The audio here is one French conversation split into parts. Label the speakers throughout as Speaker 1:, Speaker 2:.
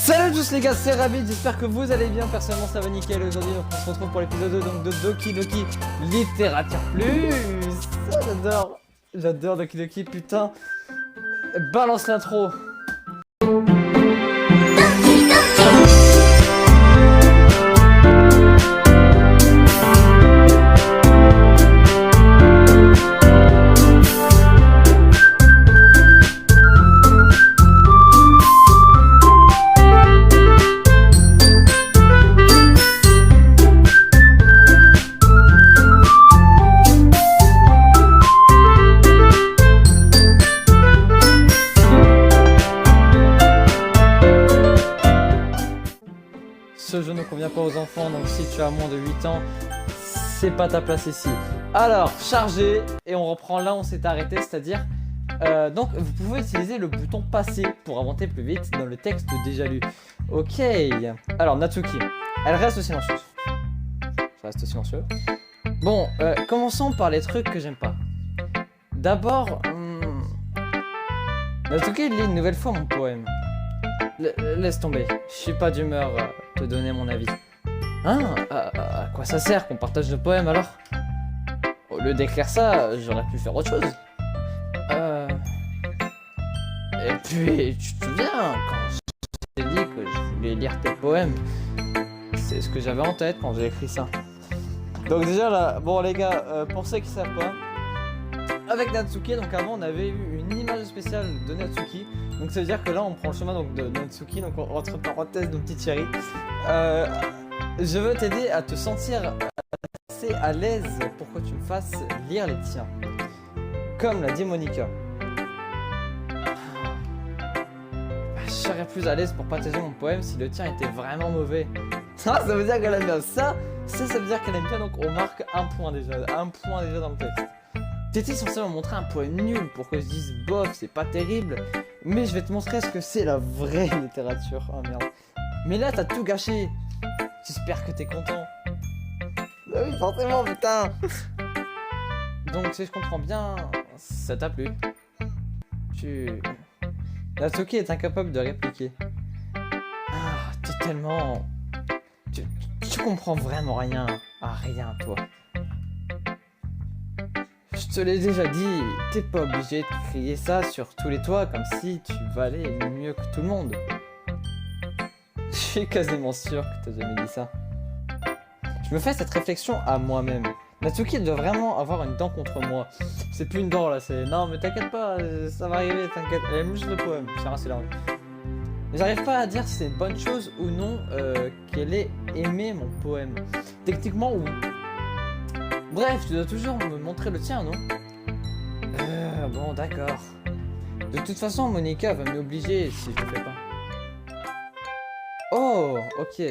Speaker 1: Salut à tous les gars, c'est Rabbit, j'espère que vous allez bien, personnellement ça va nickel. Aujourd'hui on se retrouve pour l'épisode 2 donc, de Doki Doki Littérature Plus. J'adore Doki Doki, putain. Balance l'intro. Ce jeu ne convient pas aux enfants, donc si tu as moins de 8 ans, c'est pas ta place ici. Alors, charger, et on reprend là où on s'est arrêté, c'est-à-dire... donc, vous pouvez utiliser le bouton passer pour avancer plus vite dans le texte déjà lu. Ok. Alors, Natsuki, elle reste silencieuse. Je reste silencieux. Bon, commençons par les trucs que j'aime pas. D'abord, Natsuki lit une nouvelle fois mon poème. Laisse tomber, je suis pas d'humeur te donner mon avis. Hein, à quoi ça sert qu'on partage le poème alors? Au lieu d'écrire ça, j'aurais pu faire autre chose. Et puis, tu te souviens, quand je t'ai dit que je voulais lire tes poèmes, c'est ce que j'avais en tête quand j'ai écrit ça. Donc déjà là, bon les gars, pour ceux qui savent pas, avec Natsuki, donc avant on avait eu une image spéciale de Natsuki. Donc ça veut dire que là on prend le chemin donc, de Natsuki, donc entre parenthèses nos petits chéris. Je veux t'aider à te sentir assez à l'aise pour que tu me fasses lire les tiens. Comme l'a dit Monica. Je serais plus à l'aise pour partager mon poème si le tien était vraiment mauvais. Ça veut dire qu'elle aime bien ça veut dire qu'elle aime bien, donc on marque un point déjà dans le texte. T'étais censé me montrer un poème nul pour que je dise bof, c'est pas terrible, mais je vais te montrer ce que c'est la vraie littérature. Oh merde. Mais là t'as tout gâché. J'espère que t'es content. Bah oui, forcément, putain. Donc si je comprends bien, ça t'a plu. Natsuki est incapable de répliquer. Ah, t'es tellement... Tu comprends vraiment rien à rien, toi. Je te l'ai déjà dit, t'es pas obligé de crier ça sur tous les toits comme si tu valais mieux que tout le monde. Je suis quasiment sûr que t'as jamais dit ça. Je me fais cette réflexion à moi-même. Natsuki doit vraiment avoir une dent contre moi. C'est plus une dent là, c'est... Non mais t'inquiète pas, ça va arriver, t'inquiète. Elle aime juste le poème, c'est large. J'arrive pas à dire si c'est une bonne chose ou non qu'elle ait aimé mon poème. Techniquement, oui. Bref, tu dois toujours me montrer le tien, non? Bon, d'accord. De toute façon, Monica va m'obliger si je le fais pas. Oh, ok.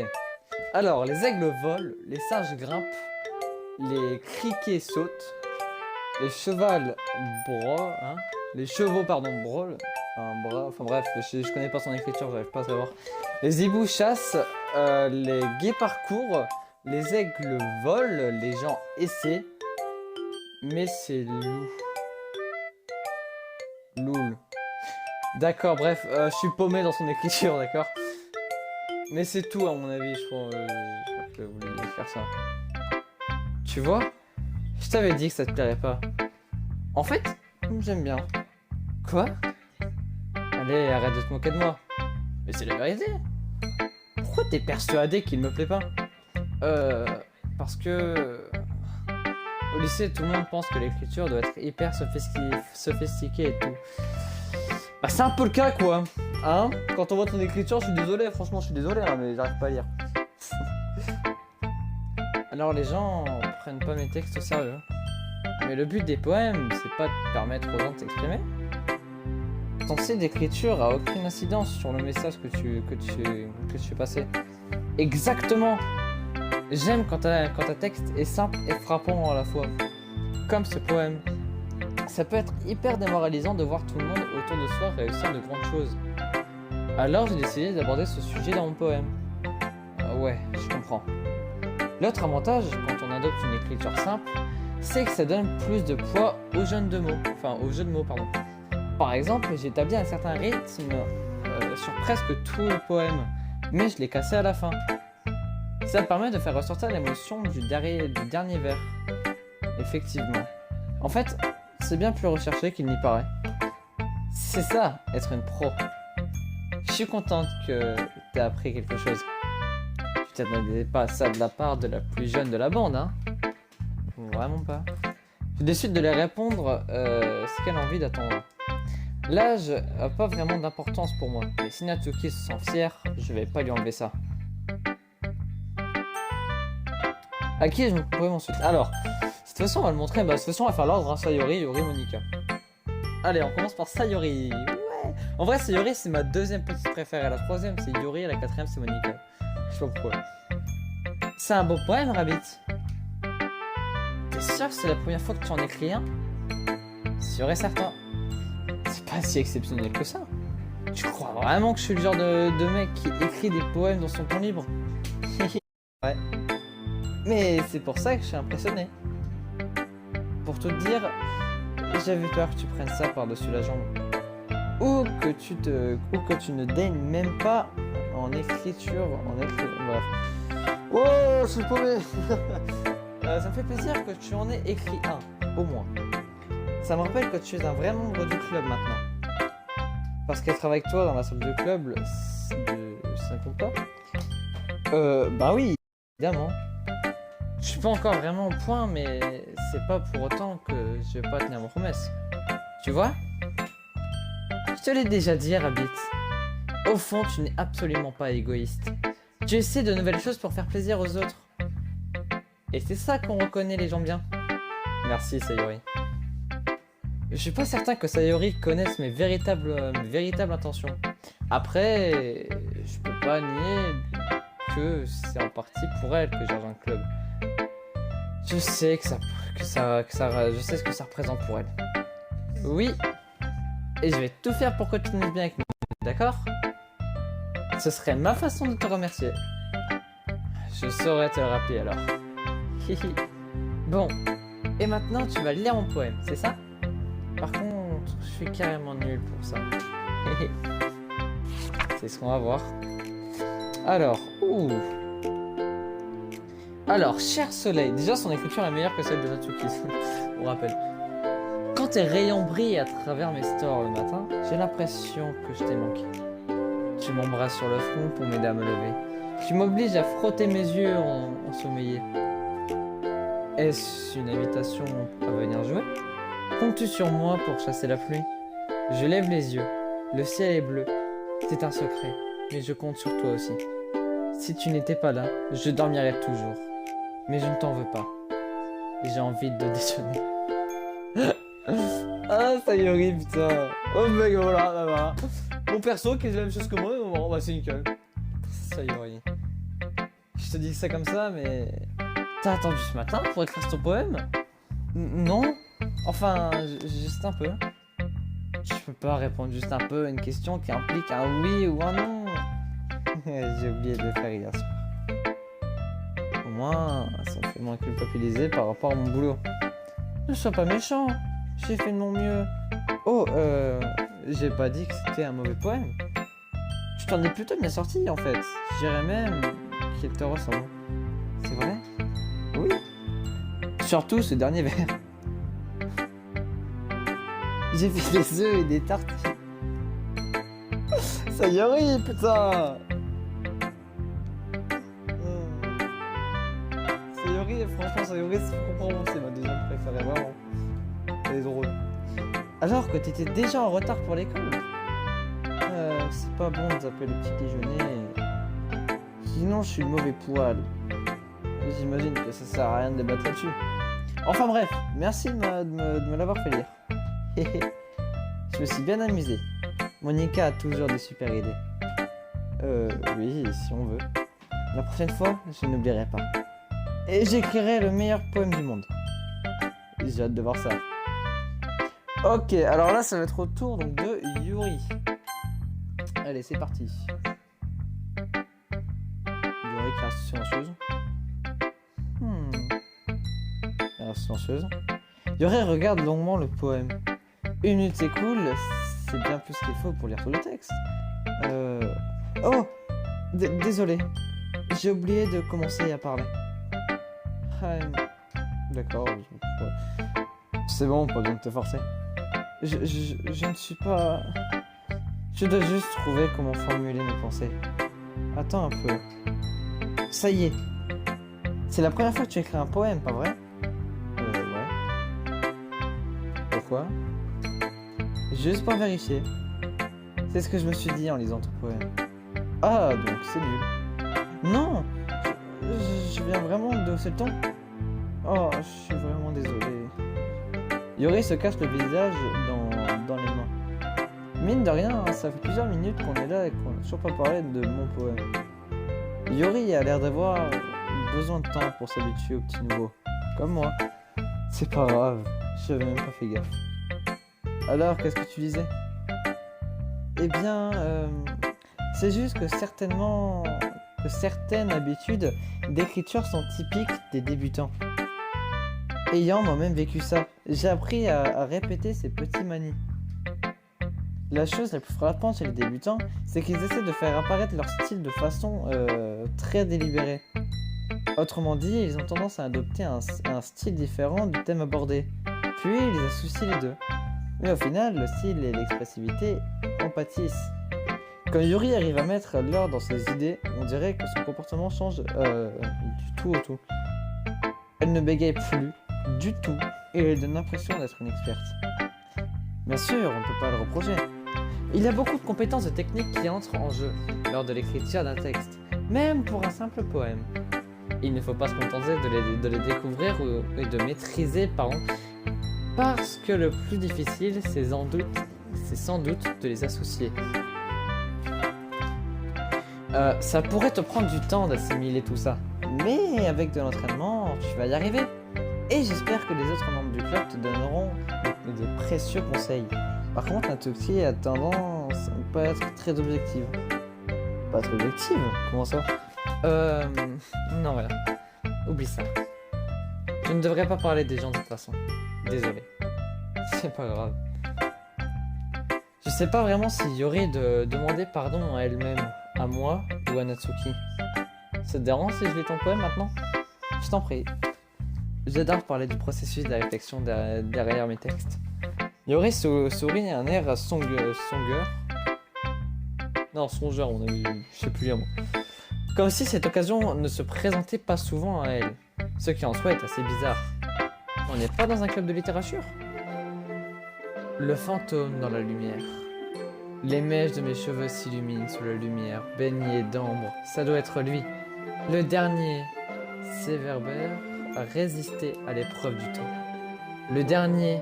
Speaker 1: Alors, les aigles volent, les singes grimpent, les criquets sautent, les chevaux brôlent, hein? Les chevaux, pardon, brôlent. Enfin bref, je connais pas son écriture, j'arrive pas à savoir. Les hiboux chassent, les guépards courent. Les aigles volent, les gens essaient, mais c'est Loul. D'accord, bref, je suis paumé dans son écriture, d'accord. Mais c'est tout à mon avis, je crois que vous voulez faire ça. Tu vois, je t'avais dit que ça te plairait pas. En fait, j'aime bien. Quoi? Allez, arrête de te moquer de moi. Mais c'est la vérité. Pourquoi t'es persuadé qu'il me plaît pas? Parce que au lycée tout le monde pense que l'écriture doit être hyper sophistiquée et tout. Bah c'est un peu le cas quoi, hein. Quand on voit ton écriture, je suis désolé, franchement je suis désolé hein, mais j'arrive pas à lire. Alors les gens prennent pas mes textes au sérieux. Mais le but des poèmes, c'est pas de permettre aux gens de s'exprimer. Ton style d'écriture a aucune incidence sur le message que tu fais passer. Exactement. J'aime quand un texte est simple et frappant à la fois, comme ce poème. Ça peut être hyper démoralisant de voir tout le monde autour de soi réussir de grandes choses. Alors j'ai décidé d'aborder ce sujet dans mon poème. Ouais, je comprends. L'autre avantage, quand on adopte une écriture simple, c'est que ça donne plus de poids aux jeux de mots, Par exemple, j'ai établi un certain rythme sur presque tout le poème. mais je l'ai cassé à la fin. Ça permet de faire ressortir l'émotion du dernier vers. Effectivement. En fait, c'est bien plus recherché qu'il n'y paraît. C'est ça, être une pro. Je suis contente que tu aies appris quelque chose. Tu t'attendais pas à ça de la part de la plus jeune de la bande, hein? Vraiment pas. Je décide de lui répondre ce qu'elle a envie d'attendre. L'âge n'a pas vraiment d'importance pour moi, mais si Natsuki se sent fière, je vais pas lui enlever ça. À qui je me propose ensuite? Alors, de toute façon on va le montrer, de toute façon on va faire l'ordre, hein, Sayori, Yuri, Monika. Allez, on commence par Sayori. Ouais. En vrai, Sayori c'est ma deuxième petite préférée, la troisième c'est Yuri et la quatrième c'est Monika. Je sais pas pourquoi. C'est un beau poème, Rabbit. T'es sûr que c'est la première fois que tu en écris un? Sûr et certain. C'est pas si exceptionnel que ça. Tu crois vraiment que je suis le genre de mec qui écrit des poèmes dans son temps libre? Ouais. Mais c'est pour ça que je suis impressionné. Pour tout te dire, j'avais peur que tu prennes ça par-dessus la jambe. Ou que tu ne daignes même pas en écriture, bref. Oh, je suis paumé. Ça me fait plaisir que tu en aies écrit un, au moins. Ça me rappelle que tu es un vrai membre du club maintenant. Parce qu'être avec toi dans la salle de club, ça compte pas? Bah oui, évidemment. Je suis pas encore vraiment au point, mais c'est pas pour autant que je vais pas tenir ma promesse. Tu vois? Je te l'ai déjà dit, Rabbit. Au fond, tu n'es absolument pas égoïste. Tu essaies de nouvelles choses pour faire plaisir aux autres. Et c'est ça qu'on reconnaît les gens bien. Merci, Sayori. Je suis pas certain que Sayori connaisse mes véritables intentions. Après, je peux pas nier que c'est en partie pour elle que j'ai rejoint le club. Je sais je sais ce que ça représente pour elle. Oui, et je vais tout faire pour que tu t'entendes bien avec nous, d'accord? Ce serait ma façon de te remercier. Je saurais te le rappeler alors. Hihi. Bon, et maintenant tu vas lire mon poème, c'est ça? Par contre, je suis carrément nul pour ça. C'est ce qu'on va voir. Alors, Alors, cher soleil, déjà son écriture est meilleure que celle de Natsuki, on rappelle. Quand tes rayons brillent à travers mes stores le matin, j'ai l'impression que je t'ai manqué. Tu m'embrasses sur le front pour m'aider à me lever. Tu m'obliges à frotter mes yeux ensommeillés. Est-ce une invitation à venir jouer? Comptes-tu sur moi pour chasser la pluie? Je lève les yeux. Le ciel est bleu. C'est un secret, mais je compte sur toi aussi. Si tu n'étais pas là, je dormirais toujours. Mais je ne t'en veux pas. J'ai envie de déjeuner. Ah, Sayori, putain. Oh mec, voilà, là-bas. Mon perso qui est la même chose que moi, bon, bah c'est nickel. Sayori. Je te dis ça comme ça, mais... T'as attendu ce matin pour écrire ton poème? Non. Enfin, juste un peu. Je peux pas répondre juste un peu à une question qui implique un oui ou un non. J'ai oublié de le faire hier soir. Au moins, ça me fait moins culpabiliser par rapport à mon boulot. Ne sois pas méchant. J'ai fait de mon mieux. Oh, j'ai pas dit que c'était un mauvais poème. Tu t'en es plutôt bien sorti en fait. Je dirais même qu'il te ressemble. C'est vrai? Oui. Surtout ce dernier vers. J'ai fait des œufs et des tartes. Sayori, putain. Sayori, franchement, Sayori, c'est comprendre, c'est ma deuxième préférée, vraiment. Elle est drôle. Alors que t'étais déjà en retard pour l'école. C'est pas bon de zapper le petit déjeuner. Sinon, je suis le mauvais poil. J'imagine que ça sert à rien de débattre là-dessus. Enfin bref, merci de me l'avoir fait lire. Je me suis bien amusé. Monika a toujours des super idées. Oui, si on veut. La prochaine fois, je n'oublierai pas. Et j'écrirai le meilleur poème du monde. J'ai hâte de voir ça. Ok, alors là, ça va être au tour donc, de Yuri. Allez, c'est parti. Yuri qui reste silencieuse. Elle reste silencieuse. Yuri regarde longuement le poème. 1 minute s'écoule, c'est bien plus qu'il faut pour lire tout le texte. Oh! Désolé, j'ai oublié de commencer à parler. Ah, d'accord, c'est bon, pas besoin de te forcer. Je ne suis pas... Je dois juste trouver comment formuler mes pensées. Attends un peu. Ça y est. C'est la première fois que tu écris un poème, pas vrai? Ouais. Pourquoi? Juste pour vérifier. C'est ce que je me suis dit en lisant ton poème. Ah, donc c'est nul. Non! Je viens vraiment de hausser le ton. Oh, je suis vraiment désolé. Yori se cache le visage dans les mains. Mine de rien, ça fait plusieurs minutes qu'on est là et qu'on n'a toujours pas parlé de mon poème. Yori a l'air d'avoir besoin de temps pour s'habituer au petit nouveau. Comme moi. C'est pas grave, j'avais même pas fait gaffe. Alors, qu'est-ce que tu disais? Eh bien, c'est juste que certaines habitudes d'écriture sont typiques des débutants. Ayant moi-même vécu ça, j'ai appris à répéter ces petits manies. La chose la plus frappante chez les débutants, c'est qu'ils essaient de faire apparaître leur style de façon très délibérée. Autrement dit, ils ont tendance à adopter un style différent du thème abordé, puis ils associent les deux. Mais au final, le style et l'expressivité en pâtissent. Quand Yuri arrive à mettre l'ordre dans ses idées, on dirait que son comportement change du tout au tout. Elle ne bégaye plus du tout et elle donne l'impression d'être une experte. Bien sûr, on ne peut pas le reprocher. Il y a beaucoup de compétences et techniques qui entrent en jeu lors de l'écriture d'un texte, même pour un simple poème. Il ne faut pas se contenter de les découvrir et de maîtriser, parce que le plus difficile, c'est sans doute de les associer. Ça pourrait te prendre du temps d'assimiler tout ça, mais avec de l'entraînement, tu vas y arriver. Et j'espère que les autres membres du club te donneront des précieux conseils. Par contre, Natsuki a tendance à ne pas être très objective. Pas très objective? Comment ça? Non, voilà. Oublie ça. Je ne devrais pas parler des gens de toute façon. Désolé. C'est pas grave. Je sais pas vraiment si Yori de demander pardon à elle-même, à moi ou à Natsuki. Ça te dérange si je lis ton poème maintenant? Je t'en prie. J'adore parler du processus de la réflexion derrière mes textes. Yori sourit à un air songeur. Non, songeur, on a eu... Je sais plus un mot. Comme si cette occasion ne se présentait pas souvent à elle. Ce qui en soi est assez bizarre. On n'est pas dans un club de littérature? Le fantôme dans la lumière. Les mèches de mes cheveux s'illuminent sous la lumière, baignée d'ambre. Ça doit être lui. Le dernier Séverbère a résisté à l'épreuve du temps. Le dernier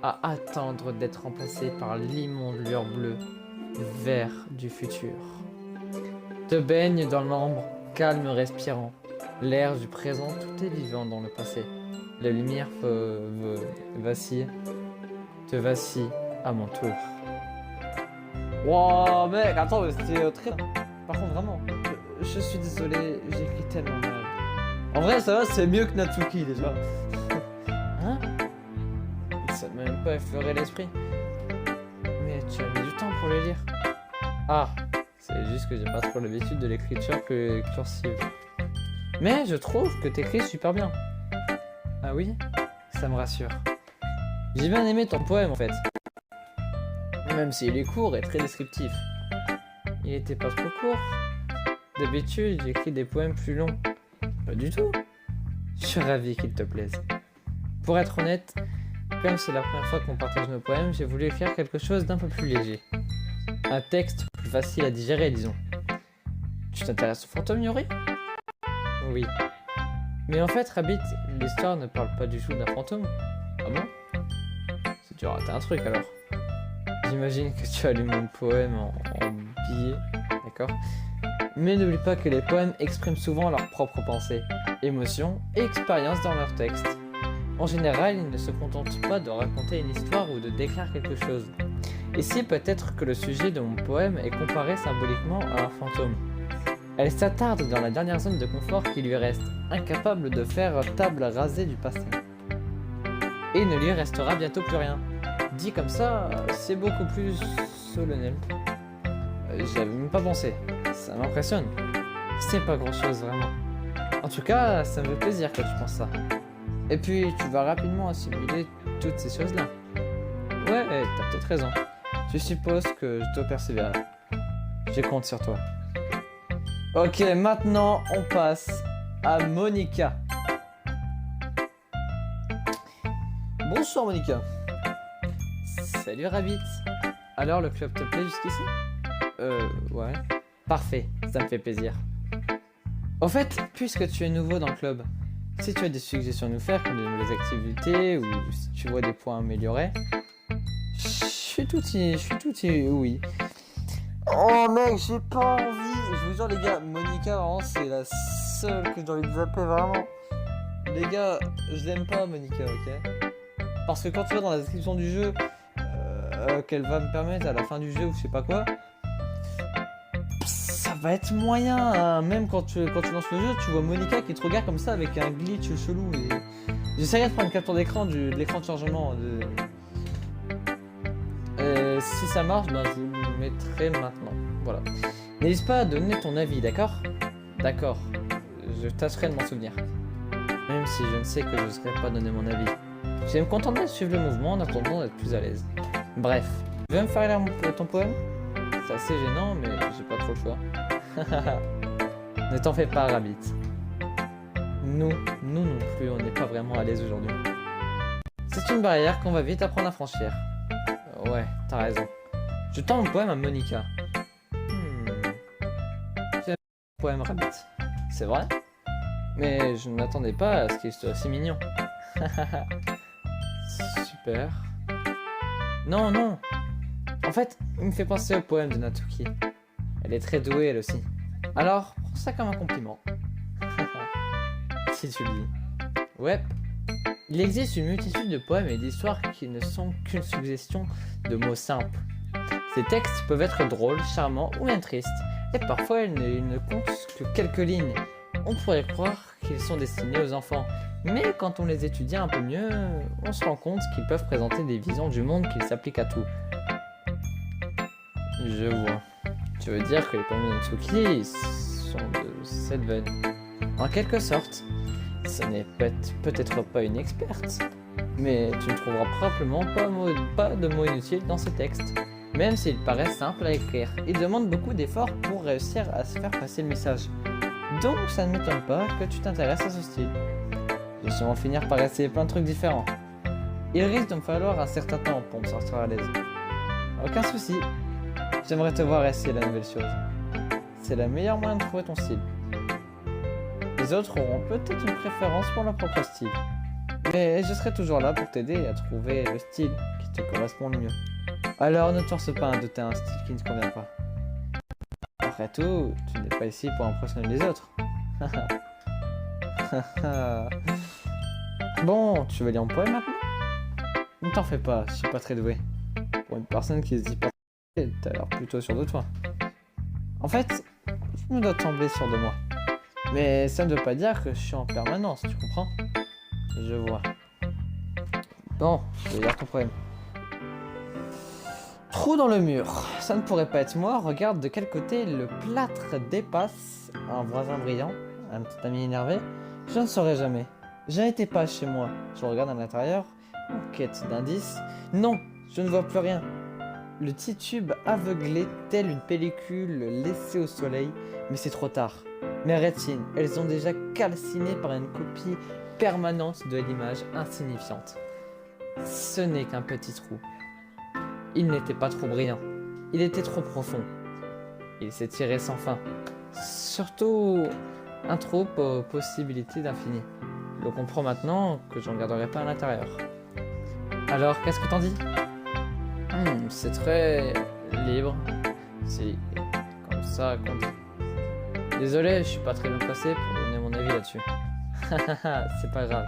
Speaker 1: à attendre d'être remplacé par l'immonde lueur bleue, vert du futur. Te baigne dans l'ambre, calme respirant. L'air du présent, tout est vivant dans le passé. La lumière vacille. Te vacille à mon tour. Wow, mec, attends, c'était très... Par contre, vraiment, je suis désolé, j'écris tellement mal. En vrai, ça va, c'est mieux que Natsuki, déjà. Hein? Ça m'a même pas effleuré l'esprit. Mais tu as mis du temps pour le lire. Ah, c'est juste que j'ai pas trop l'habitude de l'écriture cursive. Mais je trouve que t'écris super bien. Ah oui? Ça me rassure. J'ai bien aimé ton poème en fait. Même s'il est court et très descriptif. Il était pas trop court. D'habitude, j'écris des poèmes plus longs. Pas du tout. Je suis ravi qu'il te plaise. Pour être honnête, comme c'est la première fois qu'on partage nos poèmes, j'ai voulu écrire quelque chose d'un peu plus léger. Un texte plus facile à digérer, disons. Tu t'intéresses au fantôme, Yori? Oui. Mais en fait, Rabbit, l'histoire ne parle pas du tout d'un fantôme. Ah bon? Tu as raté un truc alors. J'imagine que tu as lu mon poème en billet, d'accord? Mais n'oublie pas que les poèmes expriment souvent leurs propres pensées, émotions et expériences dans leurs textes. En général, ils ne se contentent pas de raconter une histoire ou de décrire quelque chose. Ici, peut-être que le sujet de mon poème est comparé symboliquement à un fantôme. Elle s'attarde dans la dernière zone de confort qui lui reste, incapable de faire table rasée du passé. Et il ne lui restera bientôt plus rien. Dit comme ça, c'est beaucoup plus solennel. J'avais même pas pensé. Ça m'impressionne. C'est pas grand chose vraiment. En tout cas, ça me fait plaisir que tu penses ça. Et puis, tu vas rapidement assimiler toutes ces choses-là. Ouais, t'as peut-être raison. Je suppose que je dois persévérer. Je compte sur toi. Ok, maintenant, on passe à Monica. Bonsoir Monica. Salut Rabbit. Alors, le club te plaît jusqu'ici? Ouais. Parfait, ça me fait plaisir. Au fait, puisque tu es nouveau dans le club, si tu as des suggestions à nous faire, comme de nouvelles activités, ou si tu vois des points améliorés, je suis tout oui. Oh mec, j'ai pas envie. Je vous jure les gars, Monica, vraiment, c'est la seule que j'ai envie de zapper, vraiment. Les gars, je l'aime pas Monica, ok? Parce que quand tu vas dans la description du jeu, qu'elle va me permettre à la fin du jeu ou je sais pas quoi, ça va être moyen, hein. Même quand tu lances le jeu, tu vois Monica qui te regarde comme ça avec un glitch chelou. Et... j'essaierai de prendre une capture d'écran de l'écran de chargement. Si ça marche, ben, je vous le mettrai maintenant. Voilà. N'hésite pas à donner ton avis, d'accord? D'accord. Je tâcherai de m'en souvenir. Même si je ne sais que je ne saurais pas donner mon avis. Je vais me contenter de suivre le mouvement en attendant d'être plus à l'aise. Bref. Tu veux me faire lire ton poème? C'est assez gênant, mais j'ai pas trop le choix. Ne t'en fais pas, Rabbit. Nous non plus, on n'est pas vraiment à l'aise aujourd'hui. C'est une barrière qu'on va vite apprendre à franchir. Ouais, t'as raison. Je tends mon poème à Monica. J'aime le poème Rabbit. C'est vrai? Mais je ne m'attendais pas à ce qu'il soit si mignon. Super. Non, non. En fait, il me fait penser au poème de Natsuki. Elle est très douée, elle aussi. Alors, prends ça comme un compliment. Si tu le dis. Ouais. Il existe une multitude de poèmes et d'histoires qui ne sont qu'une suggestion de mots simples. Ces textes peuvent être drôles, charmants ou même tristes, et parfois ils ne comptent que quelques lignes. On pourrait croire qu'ils sont destinés aux enfants, mais quand on les étudie un peu mieux, on se rend compte qu'ils peuvent présenter des visions du monde qui s'appliquent à tout. Je vois. Tu veux dire que les poèmes de Natsuki sont de cette veine. En quelque sorte, ce n'est peut-être pas une experte, mais tu ne trouveras probablement pas de mots inutiles dans ces textes. Même s'ils paraissent simples à écrire, ils demandent beaucoup d'efforts pour réussir à se faire passer le message. Donc ça ne m'étonne pas que tu t'intéresses à ce style. Je vais sûrement finir par essayer plein de trucs différents. Il risque de me falloir un certain temps pour me sortir à l'aise. Aucun souci. J'aimerais te voir essayer la nouvelle chose. C'est la meilleure moyen de trouver ton style. Les autres auront peut-être une préférence pour leur propre style. Mais je serai toujours là pour t'aider à trouver le style qui te correspond le mieux. Alors ne te force pas à adopter un style qui ne te convient pas. Après tout, tu n'es pas ici pour impressionner les autres. Bon, tu veux lire mon poème maintenant? Ne t'en fais pas, je suis pas très doué. Pour une personne qui se dit pas très, t'as l'air plutôt sûr de toi. En fait, je me dois te sembler sûr de moi. Mais ça ne veut pas dire que je suis en permanence, tu comprends? Je vois. Bon, je vais lire ton poème. Trou dans le mur. Ça ne pourrait pas être moi. Regarde de quel côté le plâtre dépasse. Un voisin brillant. Un petit ami énervé. Je ne saurais jamais. Je n'étais pas chez moi. Je regarde à l'intérieur. En quête d'indices. Non, je ne vois plus rien. Le titube aveuglé tel une pellicule laissée au soleil. Mais c'est trop tard. Mes rétines, elles ont déjà calciné par une copie permanente de l'image insignifiante. Ce n'est qu'un petit trou. Il n'était pas trop brillant. Il était trop profond. Il s'étirait sans fin. Surtout un trou aux possibilités d'infini. Je comprends maintenant que je ne regarderai pas à l'intérieur. Alors, qu'est-ce que t'en dis? C'est très libre. C'est comme ça qu'on dit. Désolé, je suis pas très bien placé pour donner mon avis là-dessus. C'est pas grave.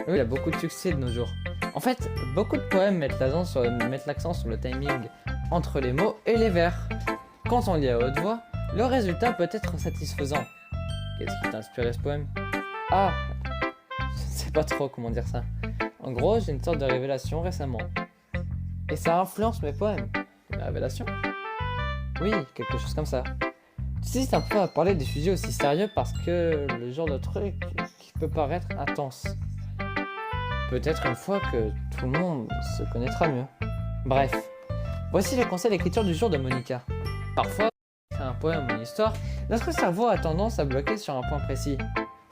Speaker 1: Oui, il y a beaucoup de succès de nos jours. En fait, beaucoup de poèmes mettent l'accent sur le timing entre les mots et les vers. Quand on lit à haute voix, le résultat peut être satisfaisant. Qu'est-ce qui t'a inspiré ce poème? Ah, je ne sais pas trop comment dire ça. En gros, j'ai une sorte de révélation récemment. Et ça influence mes poèmes. Une révélation? Oui, quelque chose comme ça. Tu hésites un peu à parler des sujets aussi sérieux parce que le genre de truc qui peut paraître intense. Peut-être une fois que tout le monde se connaîtra mieux. Bref, voici le conseil d'écriture du jour de Monica. Parfois, quand on écrit un poème ou une histoire, notre cerveau a tendance à bloquer sur un point précis.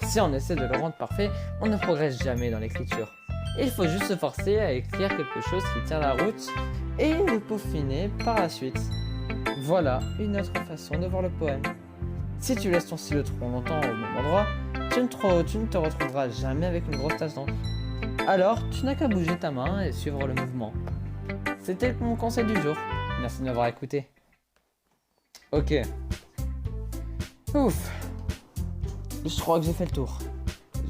Speaker 1: Si on essaie de le rendre parfait, on ne progresse jamais dans l'écriture. Il faut juste se forcer à écrire quelque chose qui tient la route et le peaufiner par la suite. Voilà une autre façon de voir le poème. Si tu laisses ton stylo trop longtemps au même endroit, tu ne te retrouveras jamais avec une grosse tache d'encre. Alors, tu n'as qu'à bouger ta main et suivre le mouvement. C'était mon conseil du jour. Merci de m'avoir écouté. Ok. Ouf. Je crois que j'ai fait le tour.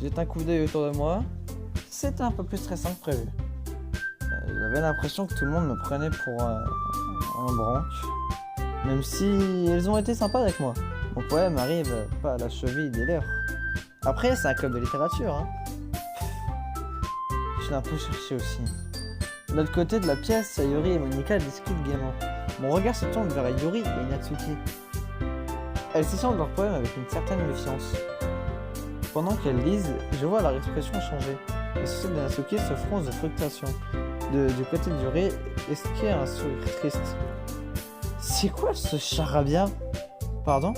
Speaker 1: Jette un coup d'œil autour de moi. C'était un peu plus stressant que prévu. J'avais l'impression que tout le monde me prenait pour un branque. Même si elles ont été sympas avec moi. Mon poème arrive pas à la cheville des leurs. Après, c'est un club de littérature, hein. Je l'ai un peu cherché aussi. De l'autre côté de la pièce, Yuri et Monica discutent gaiement. Mon regard se tourne vers Yuri et Natsuki. Elles s'échangent leur poème avec une certaine méfiance. Pendant qu'elles lisent, je vois leur expression changer. Les sourcils de Natsuki se froncent de frustration. Du côté de Yuri, esquisse un sourire triste. C'est quoi ce charabia? Pardon?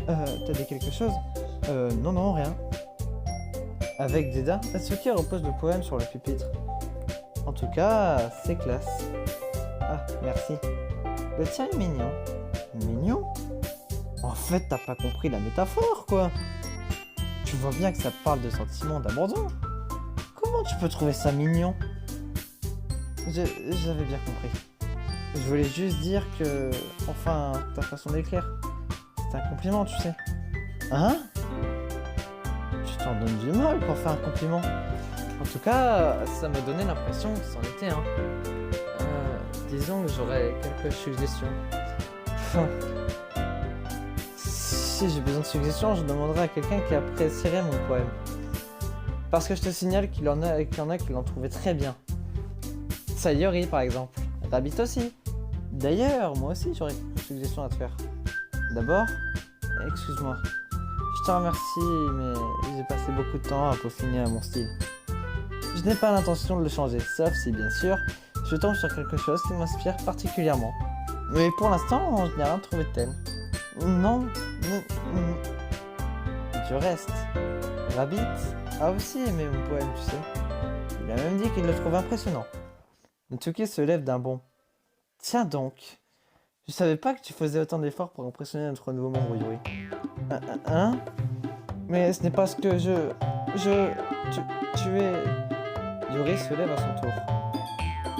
Speaker 1: T'as dit quelque chose? Non, rien. Avec dédain, Natsuki repose le poème sur le pupitre. En tout cas, c'est classe. Ah, merci. Le tien est mignon. Mignon? En fait, t'as pas compris la métaphore, quoi. Tu vois bien que ça parle de sentiments d'abandon. Comment tu peux trouver ça mignon? J'avais bien compris. Je voulais juste dire que... Enfin, ta façon d'écrire. C'est un compliment, tu sais. Hein? Tu t'en donnes du mal pour faire un compliment. En tout cas, ça me donnait l'impression que c'en était un. Disons que j'aurais quelques suggestions. Si j'ai besoin de suggestions, je demanderai à quelqu'un qui apprécierait mon poème. Parce que je te signale qu'il y en a qui l'ont trouvé très bien. Sayori par exemple. Rabbit aussi. D'ailleurs, moi aussi j'aurais quelques suggestions à te faire. D'abord, excuse-moi. Je te remercie, mais j'ai passé beaucoup de temps à peaufiner à mon style. Je n'ai pas l'intention de le changer, sauf si bien sûr, je tombe sur quelque chose qui m'inspire particulièrement. Mais pour l'instant, je n'ai rien trouvé de tel. Non. Du reste, Rabbit a aussi aimé mon poème, tu sais. Il a même dit qu'il le trouvait impressionnant. Natsuki se lève d'un bond. Tiens donc, je savais pas que tu faisais autant d'efforts pour impressionner notre nouveau membre, Yuri. Hein? Mais ce n'est pas ce que tu es... Yuri se lève à son tour.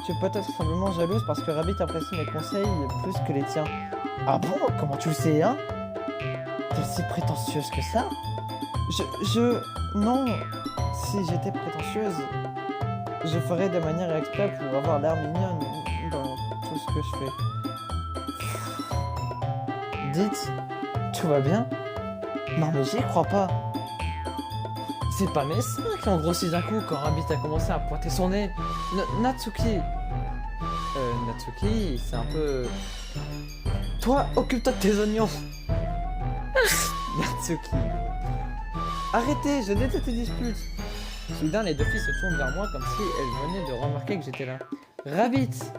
Speaker 1: Tu es peut-être simplement jalouse parce que Rabbit apprécie mes conseils plus que les tiens. Ah bon? Comment tu le sais, hein? T'es si prétentieuse que ça? Non. Si j'étais prétentieuse, je ferais de manière exprès pour avoir l'air mignonne dans tout ce que je fais. Dites, tout va bien? Non mais j'y crois pas. C'est pas mes seins qui ont grossi d'un coup quand Rabbit a commencé à pointer son nez. Natsuki, c'est un peu... Toi, occupe-toi de tes oignons. Natsuki. Arrêtez, je déteste les disputes. Soudain, les deux filles se tournent vers moi comme si elles venaient de remarquer que j'étais là. Rabbit,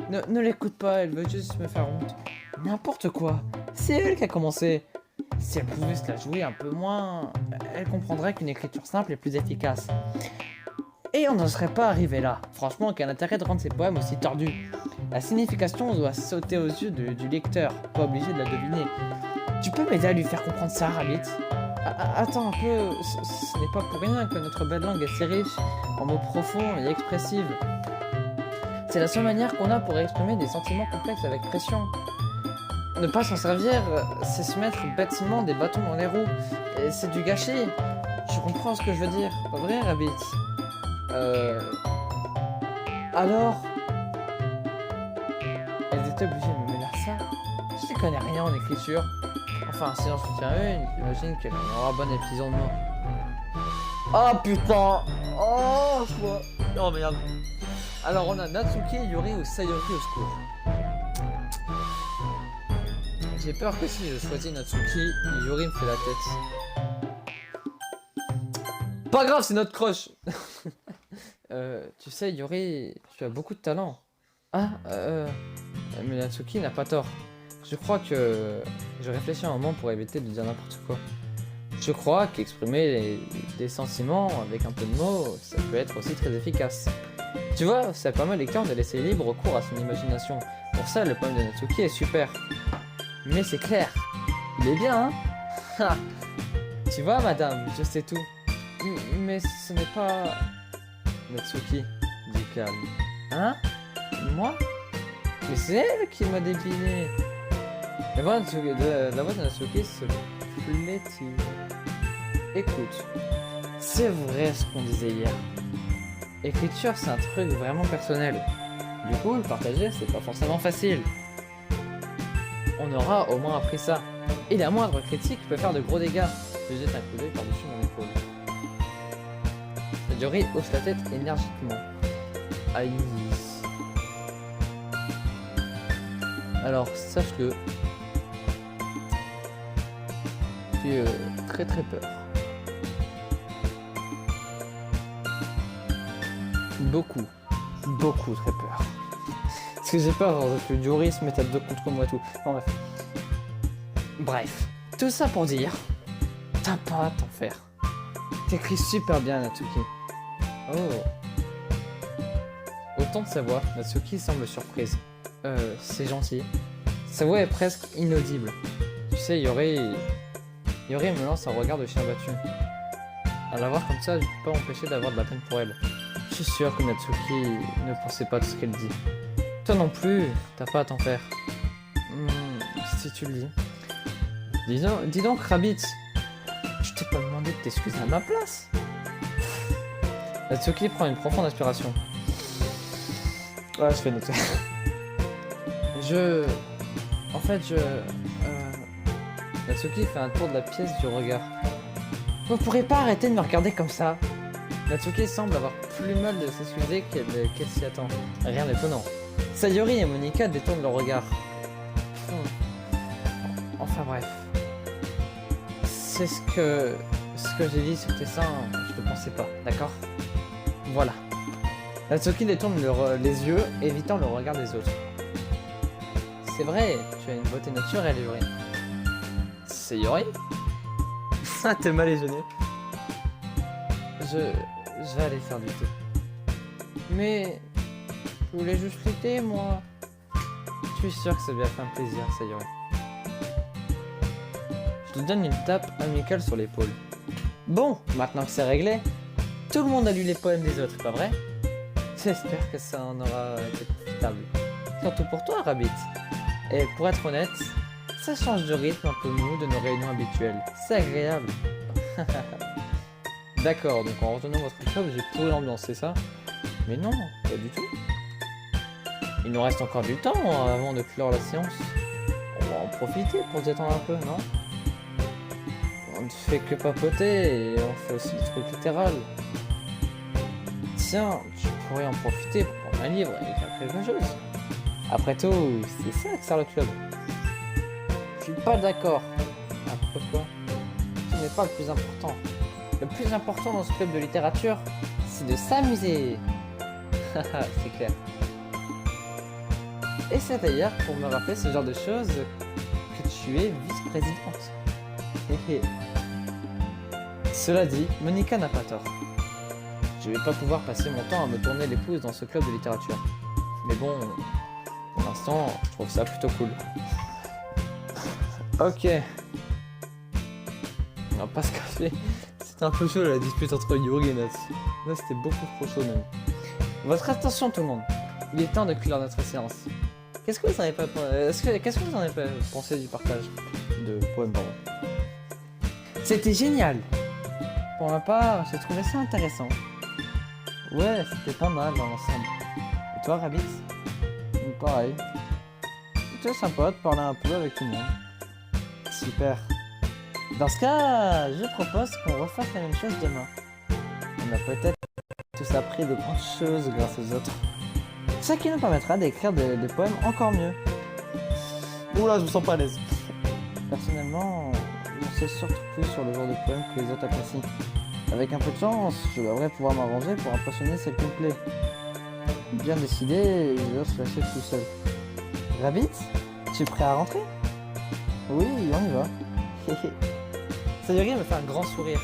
Speaker 1: ne l'écoute pas, elle veut juste me faire honte. N'importe quoi, c'est elle qui a commencé. Si elle pouvait se la jouer un peu moins, elle comprendrait qu'une écriture simple est plus efficace. Et on n'en serait pas arrivé là. Franchement, quel intérêt de rendre ces poèmes aussi tordus? La signification doit sauter aux yeux du lecteur, pas obligé de la deviner. Tu peux m'aider à lui faire comprendre ça, Rabbit? Attends un peu, ce n'est pas pour rien que notre belle langue est si riche en mots profonds et expressifs. C'est la seule manière qu'on a pour exprimer des sentiments complexes avec pression. Ne pas s'en servir, c'est se mettre bêtement des bâtons dans les roues. Et c'est du gâchis. Je comprends ce que je veux dire, pas vrai, Rabbit? Alors... Elles étaient obligées de me dire ça? Je ne connais rien en écriture. Enfin, si j'en soutiens une, j'imagine qu'elle en aura bon épisode de moi. Oh putain! Oh, je vois. Oh merde. Alors on a Natsuki, Yuri ou Sayori au secours. J'ai peur que si je choisis Natsuki, Yuri me fait la tête. Pas grave, c'est notre crush. Tu sais, Yuri, tu as beaucoup de talent. Ah, mais Natsuki n'a pas tort. Je crois que je réfléchis un moment pour éviter de dire n'importe quoi. Je crois qu'exprimer des sentiments avec un peu de mots, ça peut être aussi très efficace. Tu vois, ça permet au lecteur de laisser libre cours à son imagination. Pour ça, le poème de Natsuki est super. Mais c'est clair, il est bien, hein. Tu vois, madame, je sais tout. Mais ce n'est pas... Natsuki, dit calme. Hein? Moi? Mais c'est elle qui m'a débiné. La voix de Natsuki se flétille. Écoute, c'est vrai ce qu'on disait hier. Écriture, c'est un truc vraiment personnel. Du coup, le partager, c'est pas forcément facile. On aura au moins appris ça. Et la moindre critique peut faire de gros dégâts. Je jette un coup d'œil par-dessus mon épaule. Yuri hausse la tête énergiquement. Aïe. Alors, sache-le. J'ai très très peur. Beaucoup très peur. Parce que j'ai peur que Yuri se mette à deux contre moi et tout. Bon, bref, tout ça pour dire, t'as pas à t'en faire. T'écris super bien, Natsuki. Oh. Autant de sa voix, Natsuki semble surprise. C'est gentil. Sa voix est presque inaudible. Tu sais, Yuri me lance un regard de chien battu. À la voir comme ça, je peux pas m'empêcher d'avoir de la peine pour elle. Je suis sûr que Natsuki ne pensait pas tout ce qu'elle dit. Toi non plus, t'as pas à t'en faire. Si tu le dis. Dis donc, Rabbit, je t'ai pas demandé de t'excuser à ma place. Natsuki prend une profonde inspiration. Ouais, je fais noter. Natsuki fait un tour de la pièce du regard. Vous pourrez pas arrêter de me regarder comme ça. Natsuki semble avoir plus mal de s'excuser qu'elle s'y attend. Rien d'étonnant. Sayori et Monika détournent leur regard. Enfin bref. C'est ce que j'ai dit sur tes seins, je ne pensais pas, d'accord? Voilà. Natsuki détourne les yeux, évitant le regard des autres. C'est vrai, tu as une beauté naturelle, Yuri. C'est Yuri? Ah, t'es mal gêné. Je vais aller faire du thé. Mais je voulais juste le thé, moi. Je suis sûr que ça lui a fait un plaisir, Sayori. Je te donne une tape amicale sur l'épaule. Bon, maintenant que c'est réglé, tout le monde a lu les poèmes des autres, pas vrai? J'espère que ça en aura été profitable. Surtout pour toi, Rabbit. Et pour être honnête, ça change de rythme un peu mou de nos réunions habituelles. C'est agréable. D'accord, donc en retenant votre club, j'ai pourri l'ambiance, c'est ça? Mais non, pas du tout. Il nous reste encore du temps avant de clore la séance. On va en profiter pour se détendre un peu, non? On ne fait que papoter et on fait aussi des trucs littéraux. Tiens, tu pourrais en profiter pour prendre un livre et faire quelque chose. Après tout, c'est ça que sert le club. Je suis pas d'accord. À propos de quoi? Ce n'est pas le plus important. Le plus important dans ce club de littérature, c'est de s'amuser. C'est clair. Et c'est d'ailleurs pour me rappeler ce genre de choses que tu es vice-présidente. Cela dit, Monika n'a pas tort. Je vais pas pouvoir passer mon temps à me tourner les pouces dans ce club de littérature. Mais bon, pour l'instant, je trouve ça plutôt cool. Ok. On va pas se cacher. C'était un peu chaud la dispute entre Yuri et Natsu. Là, c'était beaucoup trop chaud même. Votre attention tout le monde. Il est temps de clore notre séance. Qu'est-ce que vous en avez pensé du partage de poèmes, pardon? C'était génial. Pour ma part, j'ai trouvé ça intéressant. Ouais, c'était pas mal dans l'ensemble. Et toi, Rabbit? Pareil. C'était sympa de parler un peu avec tout le monde. Super. Dans ce cas, je propose qu'on refasse la même chose demain. On a peut-être tous appris de grandes choses grâce aux autres. Ça qui nous permettra d'écrire des poèmes encore mieux. Oula, je me sens pas à l'aise. Personnellement, on s'est surtout pris sur le genre de poème que les autres apprécient. Avec un peu de chance, je devrais pouvoir m'arranger pour impressionner celle qui me plaît. Bien décidé, je dois se lâcher tout seul. Rabbit, tu es prêt à rentrer? Oui, on y va. Sayori me fait un grand sourire.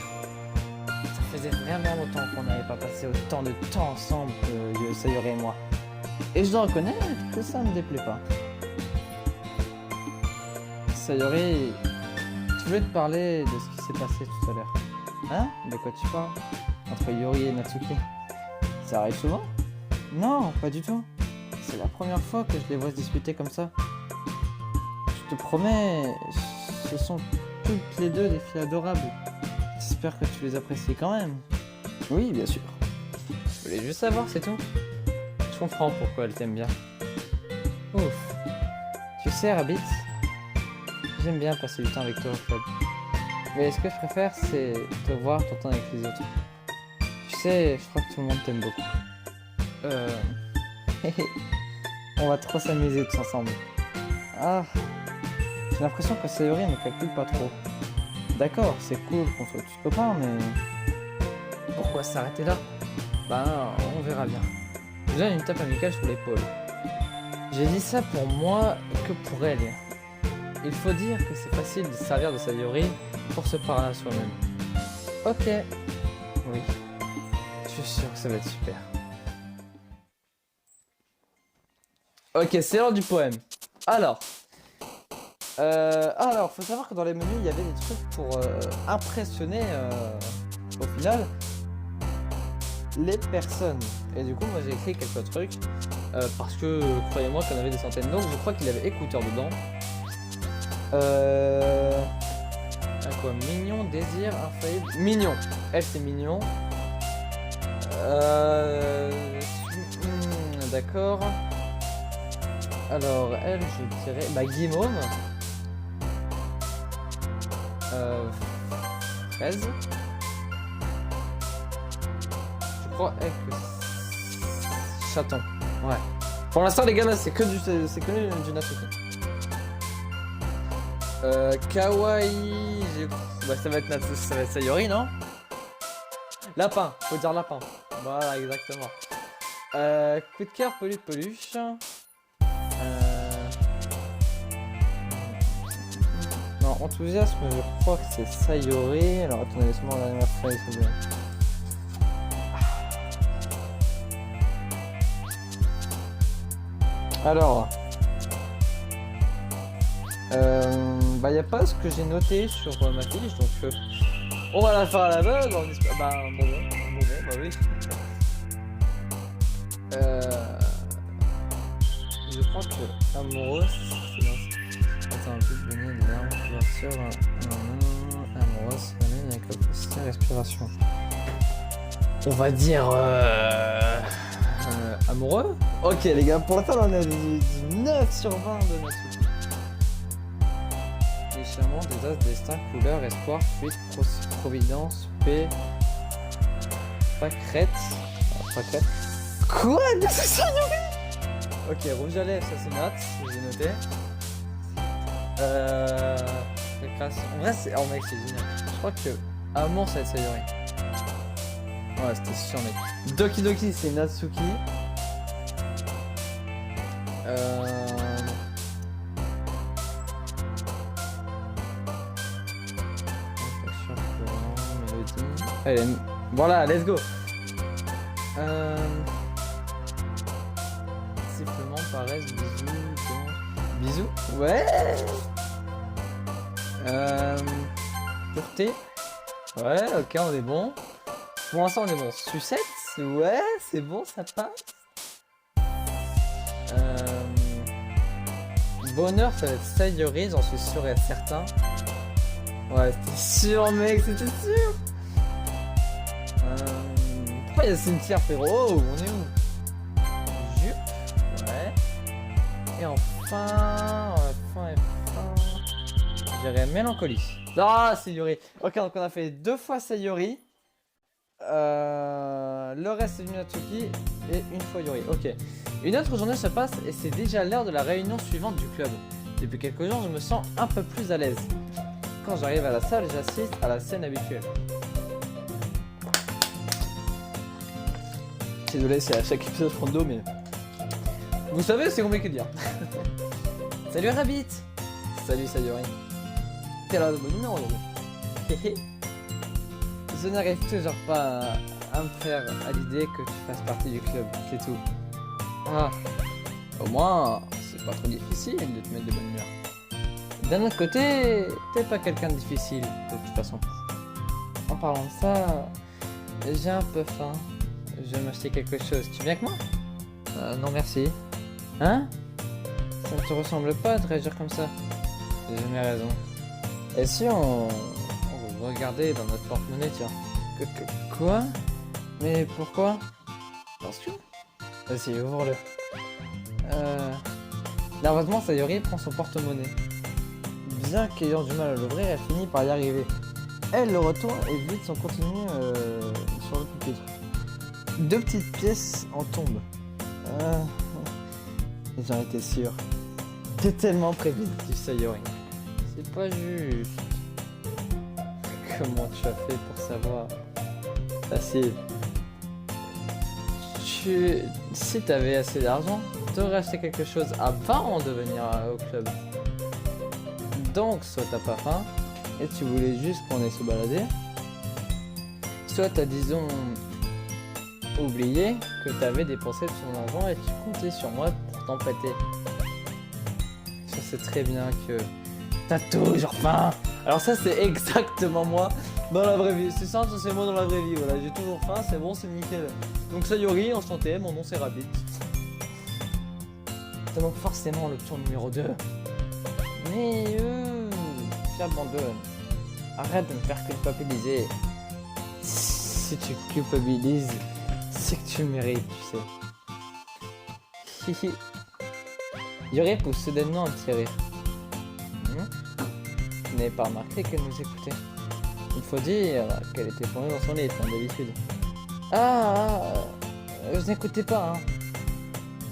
Speaker 1: Ça faisait vraiment longtemps qu'on n'avait pas passé autant de temps ensemble, Sayori et moi. Et je dois reconnaître que ça ne me déplaît pas. Sayori, je voulais te parler de ce qui s'est passé tout à l'heure. Hein? De quoi tu parles? Entre Yuri et Natsuki. Ça arrive souvent? Non, pas du tout. C'est la première fois que je les vois se disputer comme ça. Je te promets, ce sont toutes les deux des filles adorables. J'espère que tu les apprécies quand même. Oui, bien sûr. Je voulais juste savoir, c'est tout. Je comprends pourquoi elle t'aime bien. Ouf. Tu sais, Rabbit, j'aime bien passer du temps avec toi au club. Mais ce que je préfère, c'est te voir t'entendre avec les autres. Tu sais, je crois que tout le monde t'aime beaucoup. On va trop s'amuser tous ensemble. Ah, j'ai l'impression que Sayori ne calcule pas trop. D'accord, c'est cool qu'on soit tous copains, mais... Pourquoi s'arrêter là? Ben, on verra bien. Je donne une tape amicale sur l'épaule. J'ai dit ça pour moi que pour elle. Il faut dire que c'est facile de se servir de Sayori pour se parler à soi-même. Ok. Oui. Je suis sûr que ça va être super. Ok, c'est l'heure du poème. Alors, faut savoir que dans les menus, il y avait des trucs pour impressionner, au final, les personnes. Et du coup, moi, j'ai écrit quelques trucs, parce que, croyez-moi, qu'il y en avait des centaines. Donc, je crois qu'il avait écouteurs dedans. Quoi? Mignon, désir, infaillible. Mignon. Elle, c'est mignon. D'accord. Alors, elle, je dirais... Bah, Guimauve. Fraise. Je crois que... Chaton. Ouais. Pour l'instant, les gars, là, c'est que du Natsuki. Kawaii... Bah, ça va être Sayori, non? Lapin. Faut dire lapin. Voilà, exactement. Coup de cœur, peluche. Non, enthousiasme, je crois que c'est Sayori. Alors attendez, laisse-moi la dernière fois, s'il vous plaît. Alors, bah y a pas ce que j'ai noté sur ma fiche, donc on va la faire à l'aveugle. Bah bah oui. Je crois que amoureux, c'est attends un peu de venir une larme, couverture, amoureux, c'est avec la respiration. On va dire amoureux. Ok les gars, pour l'instant on a du 9 sur 20 de Natsuki. Déchirement, désastre, destin, couleur, espoir, fuite, providence, paix, pâquerette. Quoi? De ce Sayori? Ok, rouge à lèvres, ça c'est note, j'ai noté. Récréation. En vrai, c'est. Oh mec, c'est génial. Je crois que amour, ça va être Sayori. Ouais, c'était sûr, mec. Doki Doki, c'est Natsuki. Allez, voilà, let's go. Sifflement, paresse, bisous, danse. Bisous. Ouais. Pureté. Ouais, ok, on est bon. Pour l'instant, on est bon. Sucette. Ouais, c'est bon, ça passe. Bonheur, ça va être Sayori, j'en suis sûr et certain. Ouais, c'était sûr, mec, c'était sûr. Pourquoi il y a cimetière, frérot? Oh, on est où? Jupe. Ouais. Et enfin, je dirais mélancolie. Ah, Sayori. Ok, donc on a fait 2 fois Sayori. Le reste c'est du Natsuki et une fois Yuri. Ok. Une autre journée se passe et c'est déjà l'heure de la réunion suivante du club. Depuis quelques jours, je me sens un peu plus à l'aise. Quand j'arrive à la salle, j'assiste à la scène habituelle. Désolé, c'est à chaque épisode je prends de l'eau, mais... Vous savez, c'est compliqué de dire. Salut Rabbit. Salut Sayori. T'es là de bonne humeur aujourd'hui. Je n'arrive toujours pas à me faire à l'idée que tu fasses partie du club, c'est tout. Ah, au moins, c'est pas trop difficile de te mettre de bonne humeur. D'un autre côté, t'es pas quelqu'un de difficile, de toute façon. En parlant de ça, j'ai un peu faim. Je vais m'acheter quelque chose. Tu viens avec moi? Non merci. Hein? Ça ne te ressemble pas de réagir comme ça. J'ai jamais raison. Et si on regardait dans notre porte-monnaie, tiens. Quoi? Mais pourquoi? Parce que... Vas-y, ouvre-le. Nerveusement, Sayori prend son porte-monnaie. Bien qu'ayant du mal à l'ouvrir, elle finit par y arriver. Elle le retourne et vide son contenu sur le pupitre. 2 petites pièces en tombent. J'en étais sûr. T'es tellement prévisible, Sayori. C'est pas juste. Comment tu as fait pour savoir? Facile. Si t'avais assez d'argent, t'aurais acheté quelque chose avant de venir au club. Donc, soit t'as pas faim, et tu voulais juste qu'on aille se balader, soit t'as, disons, oublié que t'avais dépensé de ton argent et tu comptais sur moi pour t'en prêter. Je sais très bien que t'as toujours faim. Alors ça, c'est exactement moi dans la vraie vie. C'est ça, c'est moi dans la vraie vie. Voilà, j'ai toujours faim, c'est bon, c'est nickel. Donc Sayori, enchanté, mon nom c'est Rabbit. T'as donc forcément l'option numéro 2. Mais j'abandonne. Arrête de me faire culpabiliser. Si tu culpabilises, c'est que tu le mérites, tu sais. Yori pousse soudainement un petit rire. Tu n'avais pas remarqué qu'elle nous écoutait. Il faut dire qu'elle était plongée dans son lit, comme d'habitude. Je n'écoutais pas, hein.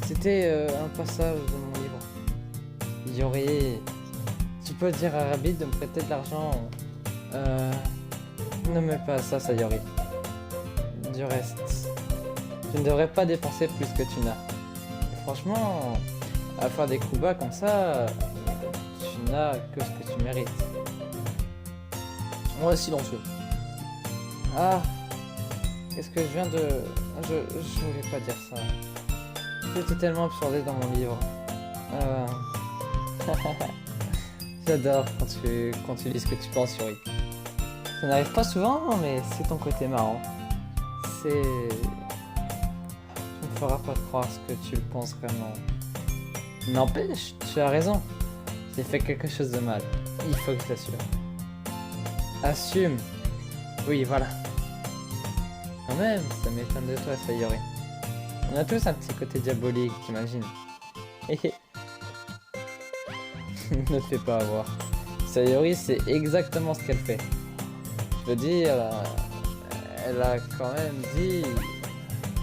Speaker 1: C'était un passage de mon livre. Yori, tu peux dire à Rabbit de me prêter de l'argent. Ne mets pas ça, Sayori. Du reste, tu ne devrais pas dépenser plus que tu n'as. Et franchement, à faire des coups bas comme ça, tu n'as que ce que tu mérites. On reste silencieux. Qu'est-ce que je viens de... Je voulais pas dire ça. J'étais tellement absorbé dans mon livre. J'adore quand tu lis ce que tu penses, Yuri. Ça n'arrive pas souvent, mais c'est ton côté marrant. Tu ne feras pas croire ce que tu le penses vraiment. N'empêche, tu as raison. J'ai fait quelque chose de mal. Il faut que je t'assure. Assume. Oui, voilà. Quand même, ça m'étonne de toi, Sayori. On a tous un petit côté diabolique, t'imagines. Ne te fais pas avoir. Sayori, c'est exactement ce qu'elle fait. Je veux dire, elle a quand même dit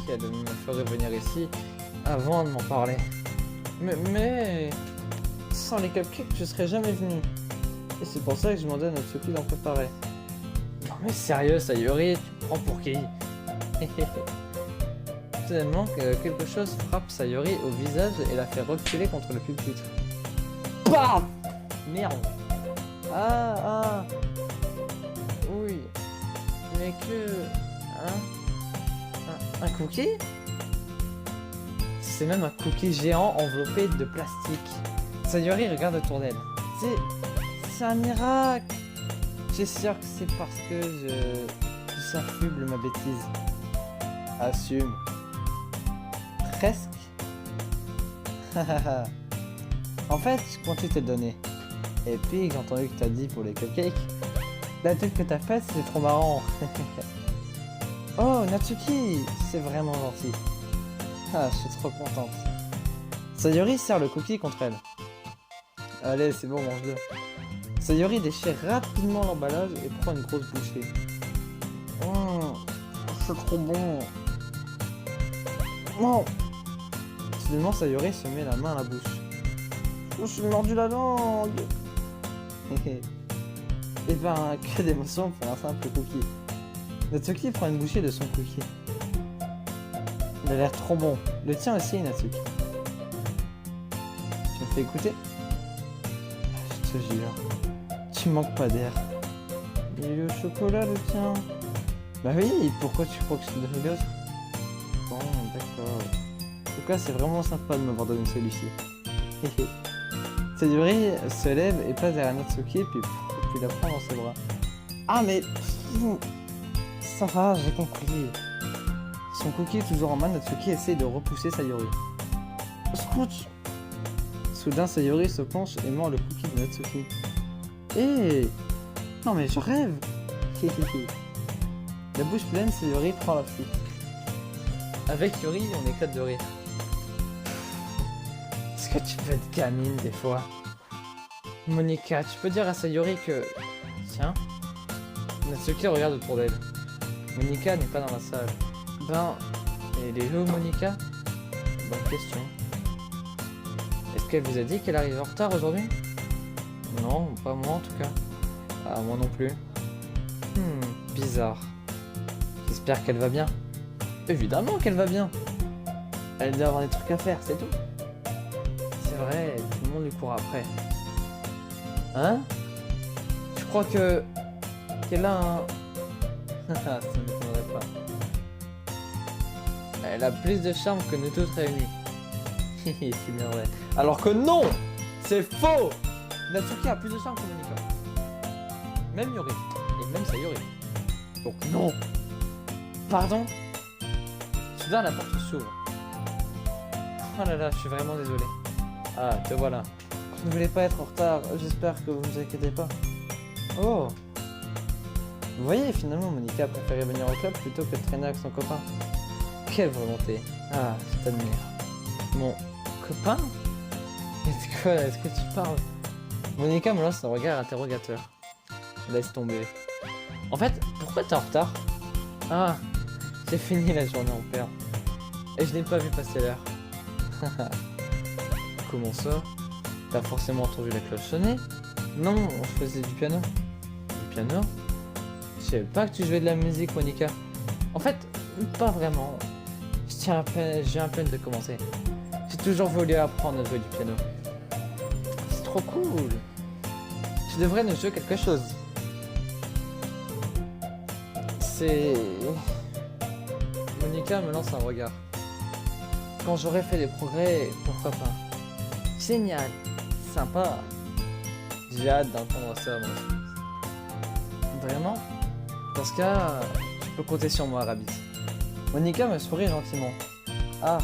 Speaker 1: qu'elle me ferait venir ici avant de m'en parler. Mais sans les cupcakes, je serais jamais venu. Et c'est pour ça que je demandais à Natsuki d'en préparer. Non mais sérieux, Sayori, tu me prends pour qui? Soudainement, quelque chose frappe Sayori au visage et la fait reculer contre le pupitre. Bam! Merde! Oui. Mais que... Un cookie? C'est même un cookie géant enveloppé de plastique. Sayori regarde autour d'elle. C'est un miracle! J'ai sûr que c'est parce que je s'affuble ma bêtise. Assume. Presque. En fait, je comptais te le donner. Et puis, j'ai entendu que t'as dit pour les cupcakes. La tête que t'as faite, c'est trop marrant. Oh, Natsuki, c'est vraiment gentil. Je suis trop contente. Sayori serre le cookie contre elle. Allez, c'est bon, mange-le. Sayori déchire rapidement l'emballage et prend une grosse bouchée. C'est trop bon. Non. Soudainement, Sayori se met la main à la bouche. je suis mordu la langue. Et ben, que d'émotion pour un simple cookie. Natsuki prend une bouchée de son cookie. Il a l'air trop bon. Le tien aussi, Natsuki. Tu me fais écouter? Je te jure. Tu manques pas d'air. Il est au chocolat, le tien. Bah oui, pourquoi tu crois que c'est de l'autre? Bon, d'accord. En tout cas, c'est vraiment sympa de m'avoir donné celui-ci. Sayuri se lève et passe derrière Natsuki, puis la prend dans ses bras. Ah, mais... Ça va, j'ai compris. Son cookie toujours en main, Natsuki essaie de repousser Sayuri. Scrooge! Soudain, Sayuri se penche et mord le cookie de Natsuki. Hé! Non mais je rêve! La bouche pleine, Sayuri prend la fuite. Avec Yuri, on éclate de rire. Est-ce que tu peux être gamine des fois? Monika, tu peux dire à Sayuri que... Tiens. Natsuki regarde autour d'elle. Monika n'est pas dans la salle. Ben... Elle est où, Monika? Bonne question. Est-ce qu'elle vous a dit qu'elle arrive en retard aujourd'hui? Non, pas moi en tout cas. Ah, moi non plus. Bizarre. J'espère qu'elle va bien. Évidemment qu'elle va bien. Elle doit avoir des trucs à faire, c'est tout. C'est vrai, tout le monde lui court après. Hein? Je crois que... qu'elle a un... ça ne m'étonnerait pas. Elle a plus de charme que nous tous réunis. C'est bien vrai. Alors que non! C'est faux! Natsuki a plus de charme que Monika. Même Yuri. Et même Sayuri. Donc non! Pardon? Soudain la porte s'ouvre. Oh là là, je suis vraiment désolé. Ah, te voilà. Je ne voulais pas être en retard, j'espère que vous ne vous inquiétez pas. Oh! Vous voyez, finalement, Monika préférait venir au club plutôt que de traîner avec son copain. Quelle volonté! Ah, je t'admire. Mon copain? Est-ce que tu parles? Monika me lance un regard interrogateur. Je laisse tomber. En fait, pourquoi t'es en retard? Ah, j'ai fini la journée en père. Et je n'ai pas vu passer l'heure. Comment ça? T'as forcément entendu la cloche sonner? Non, on faisait du piano. Du piano? Je savais pas que tu jouais de la musique, Monika. En fait, pas vraiment. Je viens à peine de commencer. J'ai toujours voulu apprendre à jouer du piano. C'est trop cool. Tu devrais nous jouer quelque chose. C'est... Monika me lance un regard. Quand j'aurai fait des progrès, pourquoi pas. Génial. Sympa. J'ai hâte d'entendre ça, moi. Vraiment? Dans ce cas, tu peux compter sur moi, Rabbit. Monika me sourit gentiment. Ah,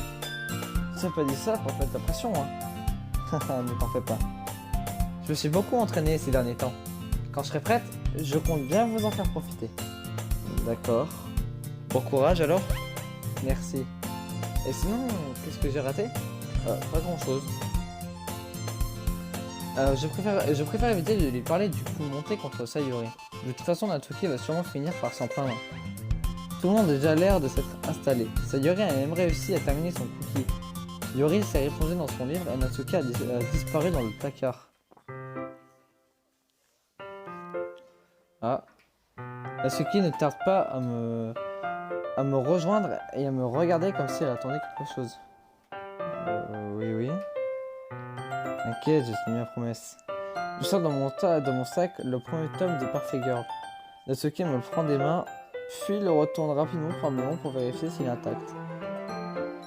Speaker 1: tu n'as pas dit ça pour te mettre la pression, hein. Ne t'en fais pas. Je me suis beaucoup entraîné ces derniers temps. Quand je serai prête, je compte bien vous en faire profiter. D'accord. Bon courage alors. Merci. Et sinon, qu'est-ce que j'ai raté? Pas grand chose. Je préfère éviter de lui parler du coup monté contre Sayuri. De toute façon, Natsuki va sûrement finir par s'en plaindre. Tout le monde a déjà l'air de s'être installé. Sayuri a même réussi à terminer son cookie. Yuri s'est replongé dans son livre et Natsuki a disparu dans le placard. Ah. Natsuki ne tarde pas à me rejoindre et à me regarder comme si elle attendait quelque chose. Oui. T'inquiète, j'ai tenu ma promesse. Je sors de mon sac le premier tome de Perfect Girl. Natsuki me le prend des mains, puis le retourne rapidement probablement pour vérifier s'il est intact.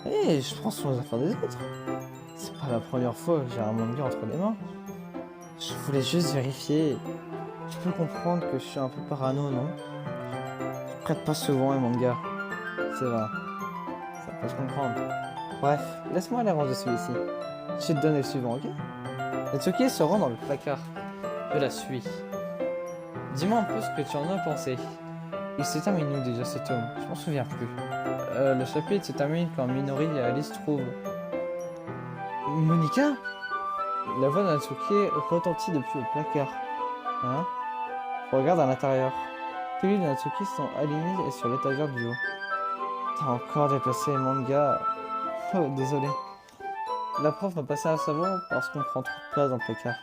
Speaker 1: Hé, je prends soin des affaires des autres. C'est pas la première fois que j'ai un manga entre les mains. Je voulais juste vérifier. Tu peux comprendre que je suis un peu parano, non? Je prête pas souvent un manga. C'est vrai. Ça peut se comprendre. Bref, laisse-moi aller ranger celui-ci. Je vais te donner le suivant, ok? Natsuki se rend dans le placard. Je la suis. Dis-moi un peu ce que tu en as pensé. Il se termine où déjà ce tome? Je m'en souviens plus. Le chapitre se termine quand Minori et Alice trouvent... Monika? La voix de Natsuki retentit depuis le placard. Hein? Je regarde à l'intérieur. Tous les livres de Natsuki sont alignés et sur l'étagère du haut. T'as encore déplacé les mangas. Oh, désolé. la prof m'a passé un savon parce qu'on prend trop de place dans le placard.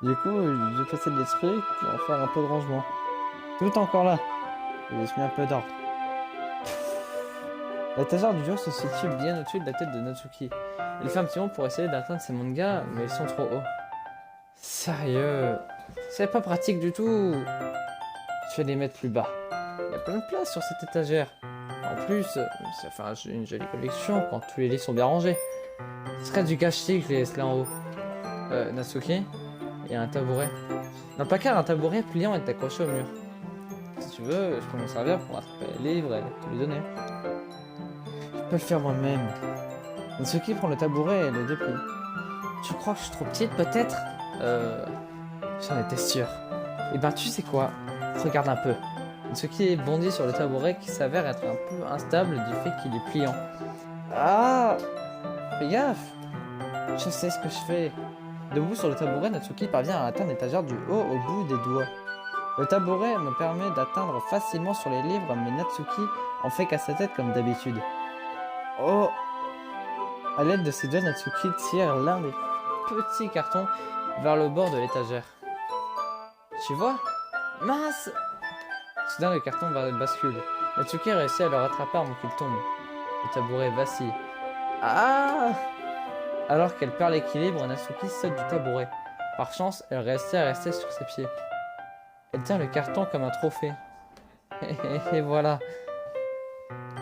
Speaker 1: Du coup, j'ai passé des trucs pour faire un peu de rangement. Tout est encore là. J'ai mis un peu d'ordre. L'étagère du jour se situe bien au-dessus de la tête de Natsuki. Elle fait un petit moment pour essayer d'atteindre ses mangas, mais ils sont trop hauts. Sérieux, c'est pas pratique du tout. Je vais les mettre plus bas. Il y a plein de place sur cette étagère. En plus, ça fait une jolie collection quand tous les lits sont bien rangés. Ce serait du gâchis que je les laisse là en haut. Natsuki, il y a un tabouret. Dans le placard, un tabouret pliant est accroché au mur. Si tu veux, je peux m'en servir pour attraper les livres et te les donner. Je peux le faire moi-même. Natsuki prend le tabouret et le déplie. Tu crois que je suis trop petite, peut-être? J'en étais sûr. Et ben, tu sais quoi? Regarde un peu. Natsuki bondit sur le tabouret qui s'avère être un peu instable du fait qu'il est pliant. Ah! Fais gaffe! Je sais ce que je fais. Debout sur le tabouret, Natsuki parvient à atteindre l'étagère du haut au bout des doigts. Le tabouret me permet d'atteindre facilement sur les livres, mais Natsuki en fait qu'à sa tête comme d'habitude. Oh! À l'aide de ses doigts, Natsuki tire l'un des petits cartons vers le bord de l'étagère. Tu vois? Mince! Soudain, le carton bascule. Natsuki réussit à le rattraper avant qu'il tombe. Le tabouret vacille. Ah! Alors qu'elle perd l'équilibre, Natsuki saute du tabouret. Par chance, elle réussit à rester sur ses pieds. Elle tient le carton comme un trophée. Et voilà.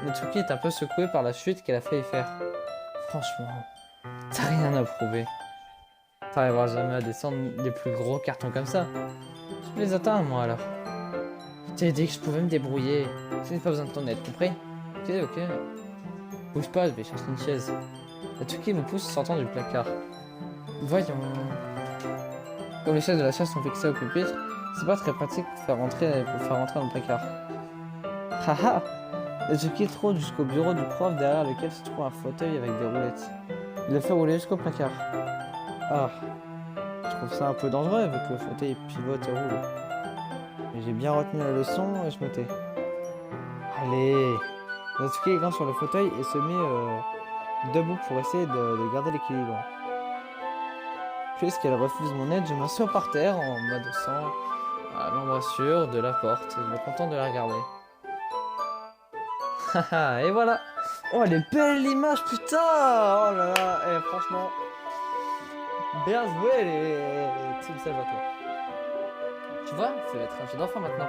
Speaker 1: Natsuki est un peu secouée par la chute qu'elle a failli faire. Franchement, t'as rien à prouver. T'arriveras jamais à descendre les plus gros cartons comme ça. Je les atteins, moi, alors. Je t'ai dit que je pouvais me débrouiller. Je n'ai pas besoin de ton aide, compris? Ok. Bouge pas, je vais chercher une chaise. Natsuki me pousse sortant du placard. Voyons. Comme les chaises de la chasse sont fixées au pupitre, c'est pas très pratique pour faire rentrer dans le placard. Haha! Natsuki trône jusqu'au bureau du prof derrière lequel se trouve un fauteuil avec des roulettes. Il le fait rouler jusqu'au placard. Ah, je trouve ça un peu dangereux vu que le fauteuil pivote et roule. Mais j'ai bien retenu la leçon et je me tais. Allez! Natsuki grimpe sur le fauteuil et se met debout pour essayer de garder l'équilibre. Puisqu'elle refuse mon aide, je m'assois par terre en m'adossant à l'embrasure de la porte et me content de la regarder. Haha, et voilà! Oh, elle est belle l'image, putain! Oh là là, franchement, bien joué les Team Salvatore. Tu vois, ça va être un jeu d'enfant maintenant.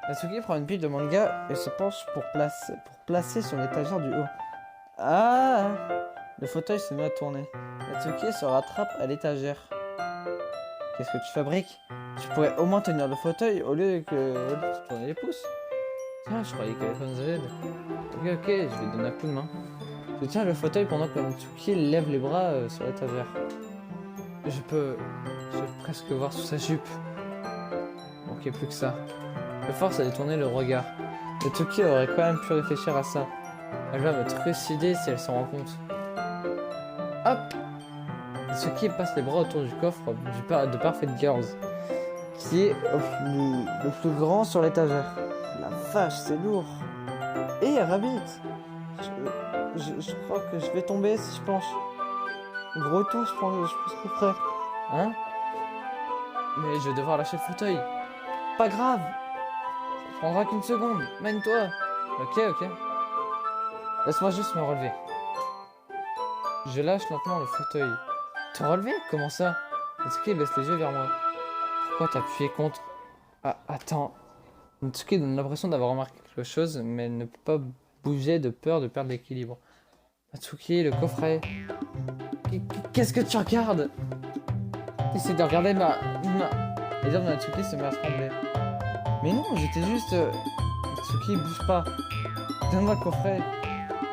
Speaker 1: Natsuki prend une pile de manga et se penche pour placer sur l'étagère du haut. Ah! Le fauteuil se met à tourner. Natsuki se rattrape à l'étagère. Qu'est-ce que tu fabriques? Tu pourrais au moins tenir le fauteuil au lieu de tourner les pouces. Tiens, je croyais qu'elle avait besoin d'aide. Ok, je vais donner un coup de main. Je tiens le fauteuil pendant que Natsuki lève les bras sur l'étagère. Je peux presque voir sous sa jupe. Ok, plus que ça. Je force à détourner le regard. Natsuki aurait quand même pu réfléchir à ça. Elle va me trucider si elle s'en rend compte. Hop! Natsuki passe les bras autour du coffre de Perfect Girls, qui est le plus grand sur l'étagère. La vache, c'est lourd. Et Rabbit! Je crois que je vais tomber si je penche. Gros tour, je pense que prêt. Hein? Mais je vais devoir lâcher le fauteuil. Pas grave! Ça prendra qu'une seconde. Mène-toi! Ok. Laisse-moi juste me relever. Je lâche lentement le fauteuil. Te relever? Comment ça? Natsuki baisse les yeux vers moi. Pourquoi t'as appuyé contre? Ah, attends. Natsuki donne l'impression d'avoir remarqué quelque chose, mais elle ne peut pas bouger de peur de perdre l'équilibre. Natsuki, le coffret. Qu'est-ce que tu regardes? Essaye de regarder ma... Les hommes de Natsuki se met à trembler. Mais non, j'étais juste... Natsuki, bouge pas. Donne-moi le coffret.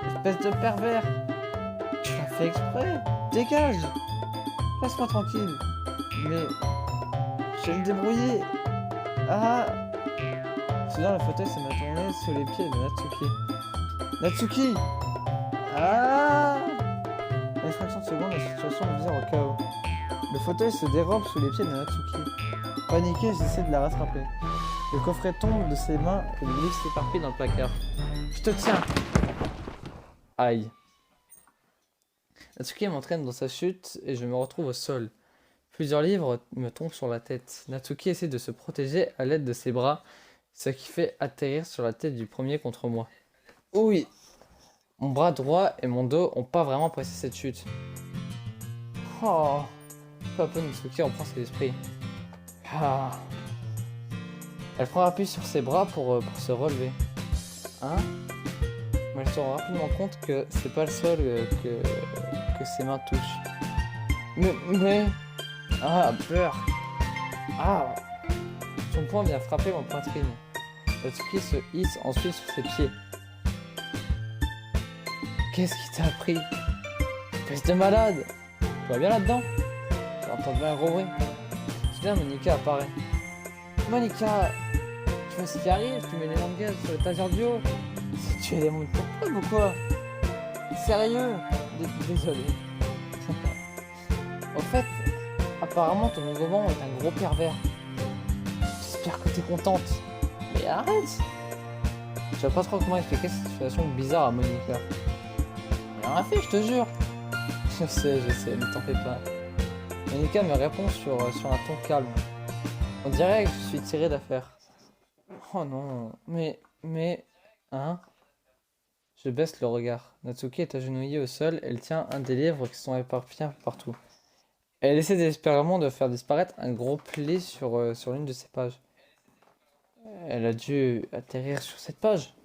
Speaker 1: Espèce de pervers. Tu l'as fait exprès. Dégage. Laisse-moi tranquille. Mais... je vais me débrouiller. Ah. Soudain, le fauteuil se met à tourner sous les pieds de Natsuki. Natsuki. Ah. À une fraction de seconde, la situation me vire au chaos. Le fauteuil se dérobe sous les pieds de Natsuki. Paniqué, j'essaie de la rattraper. Le coffret tombe de ses mains et le livre s'éparpille dans le placard. Je te tiens. Aïe. Natsuki m'entraîne dans sa chute et je me retrouve au sol. Plusieurs livres me tombent sur la tête. Natsuki essaie de se protéger à l'aide de ses bras, ce qui fait atterrir sur la tête du premier contre moi. Oui, mon bras droit et mon dos ont pas vraiment apprécié cette chute. Oh, peu à peu Natsuki reprend ses esprits. Ah. Elle prend appui sur ses bras pour se relever. Hein? Mais elle se rend rapidement compte que c'est pas le sol que ses mains touchent. Mais... Ah, peur. Ah. Son poing vient frapper ma poitrine. Natsuki se hisse ensuite sur ses pieds. Qu'est-ce qui t'a pris? Fils de malade! Tu vas bien là-dedans? J'ai entendu un gros bruit. Soudain, Monika apparaît. Monika! Tu vois ce qui arrive? Tu mets les lampes de gaz sur l'étagère du haut? Tu es des mondes pour ou quoi? Sérieux? Désolé. En fait, apparemment ton nouveau vent est un gros pervers. J'espère que t'es contente. Mais arrête! Je sais pas trop comment expliquer cette situation bizarre à Monika. Rien fait, je te jure. Je sais, ne t'en fais pas. Monika me répond sur un ton calme. On dirait que je suis tiré d'affaire. Oh non, mais... Hein? Je baisse le regard. Natsuki est agenouillée au sol, elle tient un des livres qui sont éparpillés partout. Elle essaie désespérément de faire disparaître un gros pli sur l'une de ses pages. Elle a dû atterrir sur cette page.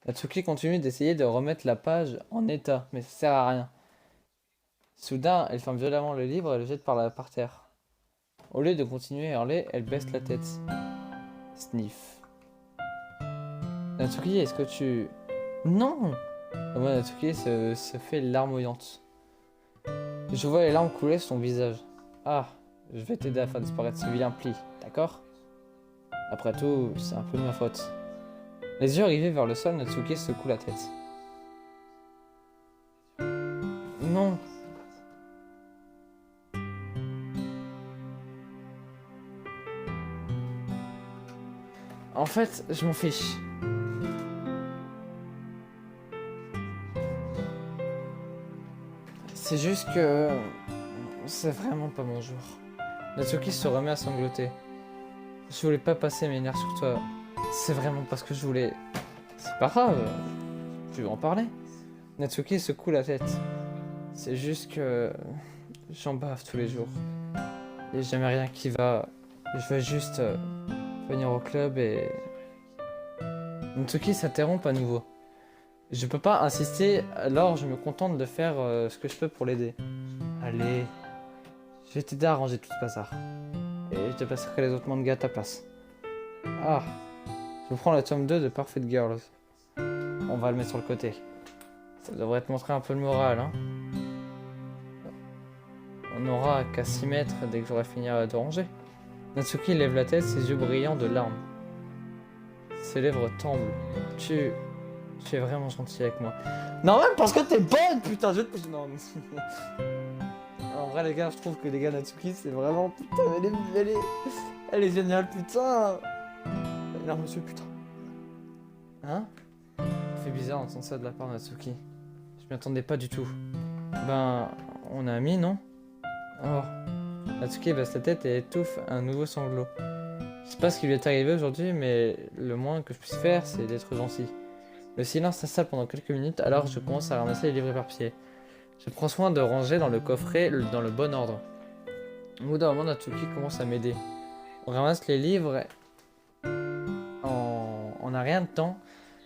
Speaker 1: Natsuki continue d'essayer de remettre la page en état, mais ça sert à rien. Soudain, elle ferme violemment le livre et le jette par terre. Au lieu de continuer à hurler, elle baisse la tête. Sniff. Natsuki, est-ce que tu... Non! Moi, Natsuki se fait larmoyante. Je vois les larmes couler sur son visage. Ah, je vais t'aider à faire disparaître ce vilain pli, d'accord? Après tout, c'est un peu de ma faute. Les yeux rivés vers le sol, Natsuki secoue la tête. Non. En fait, je m'en fiche. C'est juste que... c'est vraiment pas mon jour. Natsuki se remet à sangloter. Je voulais pas passer mes nerfs sur toi. C'est vraiment pas ce que je voulais. C'est pas grave. Tu veux en parler? Natsuki secoue la tête. C'est juste que... j'en bave tous les jours. Et jamais rien qui va. Je veux juste venir au club et... Natsuki s'interrompt à nouveau. Je peux pas insister, alors je me contente de faire ce que je peux pour l'aider. Allez, je vais t'aider à ranger tout ce bazar. Et je te passerai les autres mangas à ta place. Ah, je prends le tome 2 de Perfect Girls. On va le mettre sur le côté. Ça devrait te montrer un peu le moral, hein. On n'aura qu'à s'y mettre dès que j'aurai fini de ranger. Natsuki lève la tête, ses yeux brillants de larmes. Ses lèvres tremblent. Tu es vraiment gentil avec moi. Non, même parce que t'es bonne, putain, je vais te... Non, en vrai, les gars, je trouve que les gars Natsuki, c'est vraiment... Putain, elle est géniale, putain. Non, monsieur, putain. Hein? Ça fait bizarre d'entendre ça de la part de Natsuki. Je m'y attendais pas du tout. Ben, on a amis, non? Oh. Natsuki baisse la tête et étouffe un nouveau sanglot. Je sais pas ce qui lui est arrivé aujourd'hui, mais le moins que je puisse faire, c'est d'être gentil. Le silence s'installe pendant quelques minutes, alors je commence à ramasser les livres éparpillés. Je prends soin de ranger dans le coffret dans le bon ordre. Au bout d'un moment, Natsuki commence à m'aider. On ramasse les livres en un rien de temps,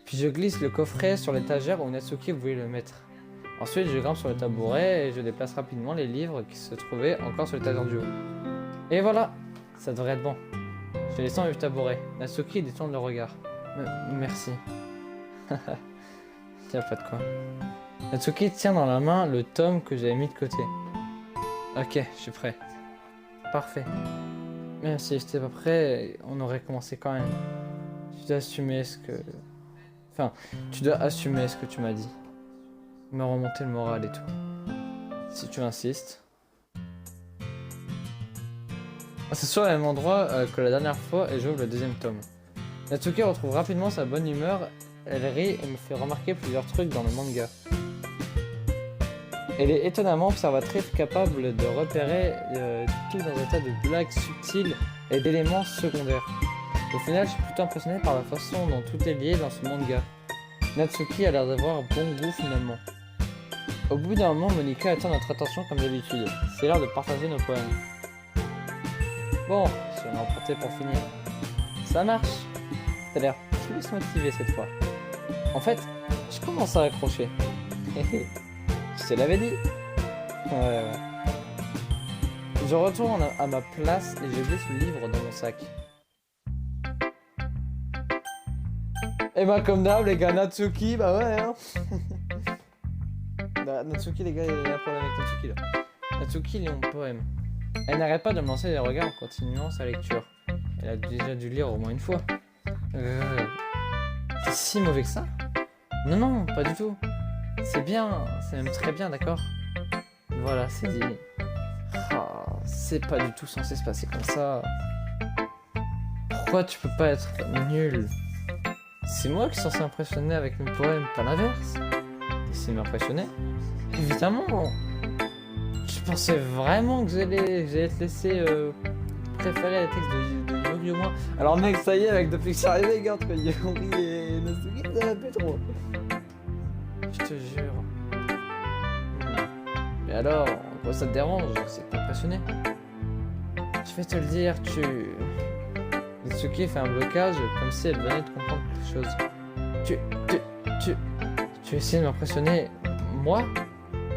Speaker 1: puis je glisse le coffret sur l'étagère où Natsuki voulait le mettre. Ensuite, je grimpe sur le tabouret et je déplace rapidement les livres qui se trouvaient encore sur l'étagère du haut. Et voilà, ça devrait être bon. Je descends du tabouret. Natsuki détourne le regard. Merci. Y'a pas de quoi. Natsuki tient dans la main le tome que j'avais mis de côté. Ok, je suis prêt. Parfait. Même si j'étais pas prêt, on aurait commencé quand même. Tu dois assumer ce que... Enfin, tu dois assumer ce que tu m'as dit. Me remonter le moral et tout. Si tu insistes. C'est sur le même endroit que la dernière fois et j'ouvre le deuxième tome. Natsuki retrouve rapidement sa bonne humeur. Elle rit et me fait remarquer plusieurs trucs dans le manga. Elle est étonnamment observatrice, capable de repérer tout dans un tas de blagues subtiles et d'éléments secondaires. Au final, je suis plutôt impressionné par la façon dont tout est lié dans ce manga. Natsuki a l'air d'avoir bon goût finalement. Au bout d'un moment, Monika attend notre attention comme d'habitude. C'est l'heure de partager nos poèmes. Bon, je vais l'emporter pour finir. Ça marche. T'as l'air plus motivé cette fois. En fait, je commence à accrocher. Je te l'avais dit. Ouais. Je retourne à ma place et je glisse le livre dans mon sac. Et bah comme d'hab les gars, Natsuki, bah ouais hein. Natsuki les gars, il y a un problème avec Natsuki là. Natsuki lit mon poème. Elle n'arrête pas de me lancer des regards en continuant sa lecture. Elle a déjà dû lire au moins une fois. C'est si mauvais que ça? Non, non, pas du tout. C'est bien, c'est même très bien, d'accord? Voilà, c'est dit. Oh, c'est pas du tout censé se passer comme ça. Pourquoi tu peux pas être nul? C'est moi qui suis censé impressionner avec mes poèmes, pas l'inverse. T'essaies de m'impressionner? Évidemment. Je pensais vraiment que j'allais te laisser préférer les textes de Yuri au moins. Alors mec, ça y est, avec depuis que je suis arrivé, regarde que Yuri et Natsuki, ça va plus trop. Je te jure. Mais alors, en quoi ça te dérange? C'est pas impressionné? Je vais te le dire, Natsuki fait un blocage comme si elle venait de comprendre quelque chose. Tu essaies de m'impressionner, moi?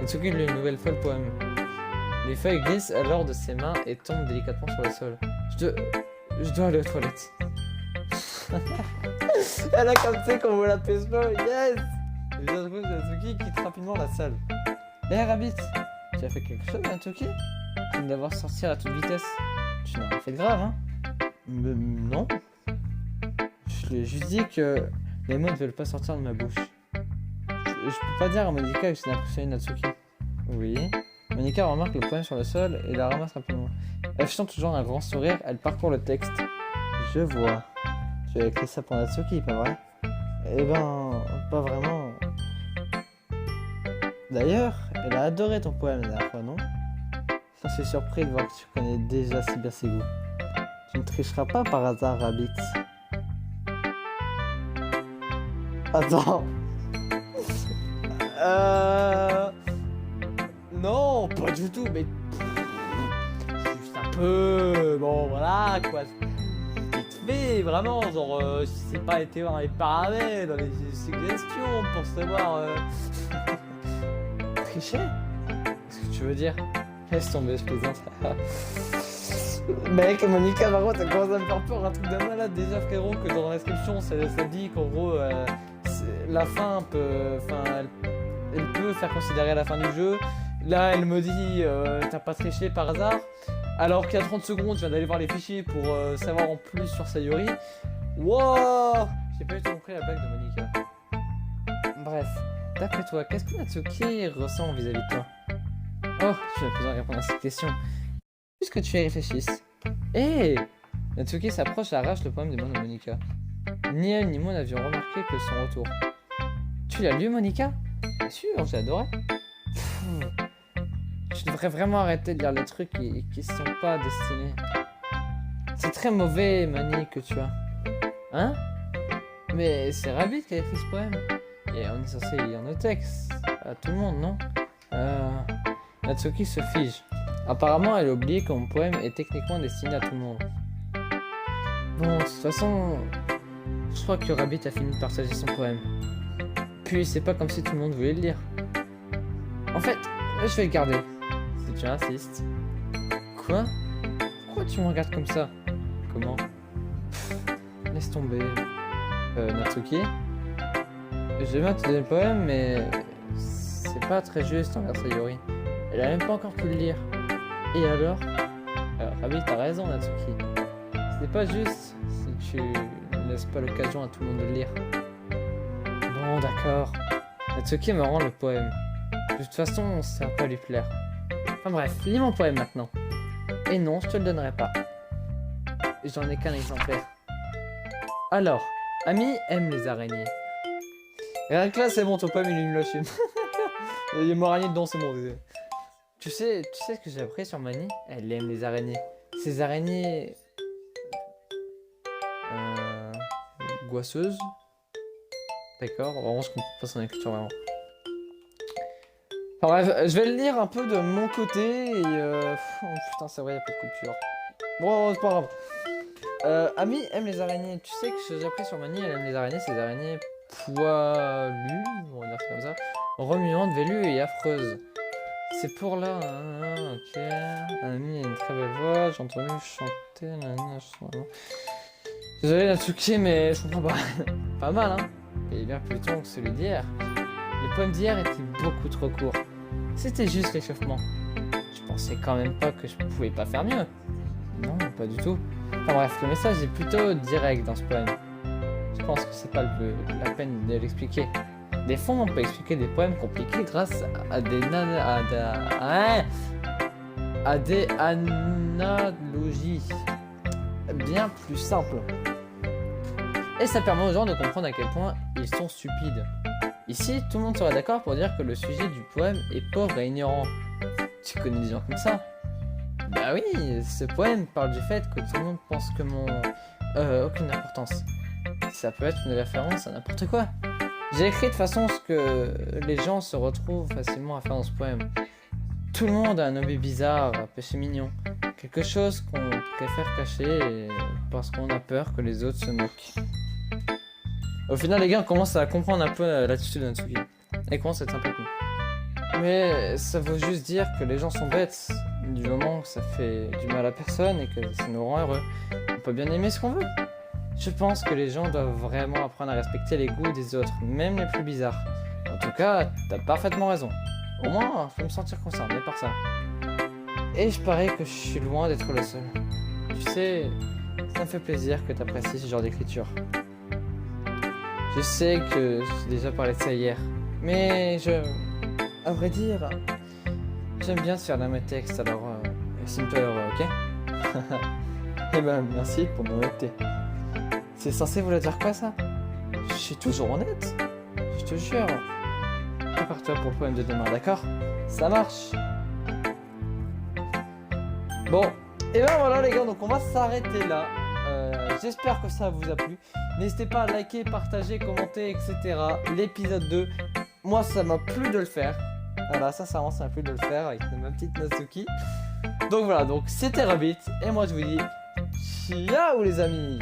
Speaker 1: Natsuki lit une nouvelle fois le poème. Les feuilles glissent alors de ses mains et tombent délicatement sur le sol. Je dois aller aux toilettes. Elle a capté qu'on veut la pesto, yes! Je trouve Natsuki quitte rapidement la salle. Hé Rabbit, tu as fait quelque chose Natsuki? Tu viens d'avoir sorti à toute vitesse. Tu n'as rien fait de grave, hein? Non. Je lui ai juste dit que les mots ne veulent pas sortir de ma bouche. Je peux pas dire à Monika que c'est impressionné Natsuki. Oui. Monika remarque le poème sur le sol et la ramasse rapidement. Affichant toujours un grand sourire, elle parcourt le texte. Je vois. Tu as écrit ça pour Natsuki, pas vrai? Eh ben, pas vraiment. D'ailleurs, elle a adoré ton poème la dernière fois, non? Je suis surpris de voir que tu connais déjà si bien ses goûts. Tu ne tricheras pas par hasard, Rabbit? Attends. Non, pas du tout, mais... C'est juste un peu... Bon, voilà, quoi. Vite fait, vraiment, genre... c'est pas été voir les paramètres, dans les suggestions, pour savoir... Tricher? Qu'est-ce que tu veux dire? Laisse tomber, je plaisante. Mec, Monika, par contre, ça commence à me faire peur, un truc de malade. Déjà, frérot, que dans la description, ça dit qu'en gros... la fin peut... Enfin, elle peut faire considérer la fin du jeu. Là, elle me dit t'as pas triché par hasard. Alors qu'il y a 30 secondes, je viens d'aller voir les fichiers pour savoir en plus sur Sayori. Wow! J'ai pas du tout compris la blague de Monika. Bref, d'après toi, qu'est-ce que Natsuki ressent vis-à-vis de toi? Oh, tu n'as plus besoin de répondre à cette question. Puisque tu y réfléchisses. Hé! Natsuki s'approche et arrache le poème des mains de Monika. Ni elle ni moi n'avions remarqué que son retour. Tu l'as lu, Monika? Bien sûr, j'ai adoré. Tu devrais vraiment arrêter de lire les trucs qui sont pas destinés. C'est très mauvais, Mani, que tu as. Hein? Mais c'est Rabbit qui a écrit ce poème. Et on est censé lire nos textes. À tout le monde, non? Natsuki se fige. Apparemment, elle a oublié que mon poème est techniquement destiné à tout le monde. Bon, de toute façon... Je crois que Rabbit a fini de partager son poème. Puis c'est pas comme si tout le monde voulait le lire. En fait, je vais le garder. Si tu insistes. Quoi? Pourquoi tu me regardes comme ça? Comment? Laisse tomber. Natsuki? J'ai bien te donner le poème, mais... C'est pas très juste envers Sayori. Elle a même pas encore pu le lire. Et alors? Rabbit, t'as raison, Natsuki. C'est pas juste si tu... laisse pas l'occasion à tout le monde de le lire. Bon, d'accord. Natsuki me rend le poème. De toute façon, ça va pas lui plaire. Enfin bref, lis mon poème maintenant. Et non, je te le donnerai pas. J'en ai qu'un exemplaire. Alors, Ami aime les araignées. Rien que là, c'est bon, ton poème il est nul à chier. Il y a une araignée dedans, c'est bon. Tu sais ce que j'ai appris sur Mani? Elle aime les araignées. Ces araignées... Goisseuses. D'accord, vraiment je comprends pas son écriture vraiment. Enfin bref, je vais le lire un peu de mon côté et oh, putain c'est vrai, y a pas de coupure. Bon, c'est pas grave. Ami aime les araignées. Tu sais que j'ai appris sur Mani, elle aime les araignées, ces araignées poilues, on va dire ça comme ça, remuantes, vélues et affreuses. C'est pour là, ok. Ami a une très belle voix, j'ai entendu chanter, désolé Natsuki, mais je comprends pas. Pas mal, hein. Il est bien plus long que celui d'hier. Les poèmes d'hier étaient beaucoup trop courts. C'était juste l'échauffement. Je pensais quand même pas que je pouvais pas faire mieux. Non, pas du tout. Enfin bref, le message est plutôt direct dans ce poème. Je pense que c'est pas la peine de l'expliquer. Des fois, on peut expliquer des poèmes compliqués grâce à des analogies bien plus simples. Et ça permet aux gens de comprendre à quel point ils sont stupides. Ici, tout le monde serait d'accord pour dire que le sujet du poème est pauvre et ignorant. Tu connais des gens comme ça? Bah oui, ce poème parle du fait que tout le monde pense que mon... aucune importance. Ça peut être une référence à n'importe quoi. J'ai écrit de façon à ce que les gens se retrouvent facilement à faire dans ce poème. Tout le monde a un hobby bizarre, un péché mignon. Quelque chose qu'on préfère cacher parce qu'on a peur que les autres se moquent. Au final, les gars, on commence à comprendre un peu l'attitude de Natsuki. Et commence à être un peu con. Mais ça veut juste dire que les gens sont bêtes. Du moment que ça fait du mal à personne et que ça nous rend heureux. On peut bien aimer ce qu'on veut. Je pense que les gens doivent vraiment apprendre à respecter les goûts des autres, même les plus bizarres. En tout cas, t'as parfaitement raison. Au moins, je peux me sentir concerné par ça. Et je parie que je suis loin d'être le seul. Tu sais, ça me fait plaisir que t'apprécies ce genre d'écriture. Je sais que j'ai déjà parlé de ça hier, mais à vrai dire, j'aime bien se faire dans mes textes, alors simple, ok? Eh ben, merci pour m'honnêteté. C'est censé vouloir dire quoi ça? Je suis toujours honnête, je te jure. Prépare-toi pour le poème de demain, d'accord? Ça marche. Bon, et ben voilà les gars, donc on va s'arrêter là. J'espère que ça vous a plu. N'hésitez pas à liker, partager, commenter, etc. L'épisode 2, moi ça m'a plu de le faire. Voilà, sincèrement ça m'a plu de le faire avec ma petite Natsuki. Donc voilà, donc c'était Rabbit, et moi je vous dis ciao les amis.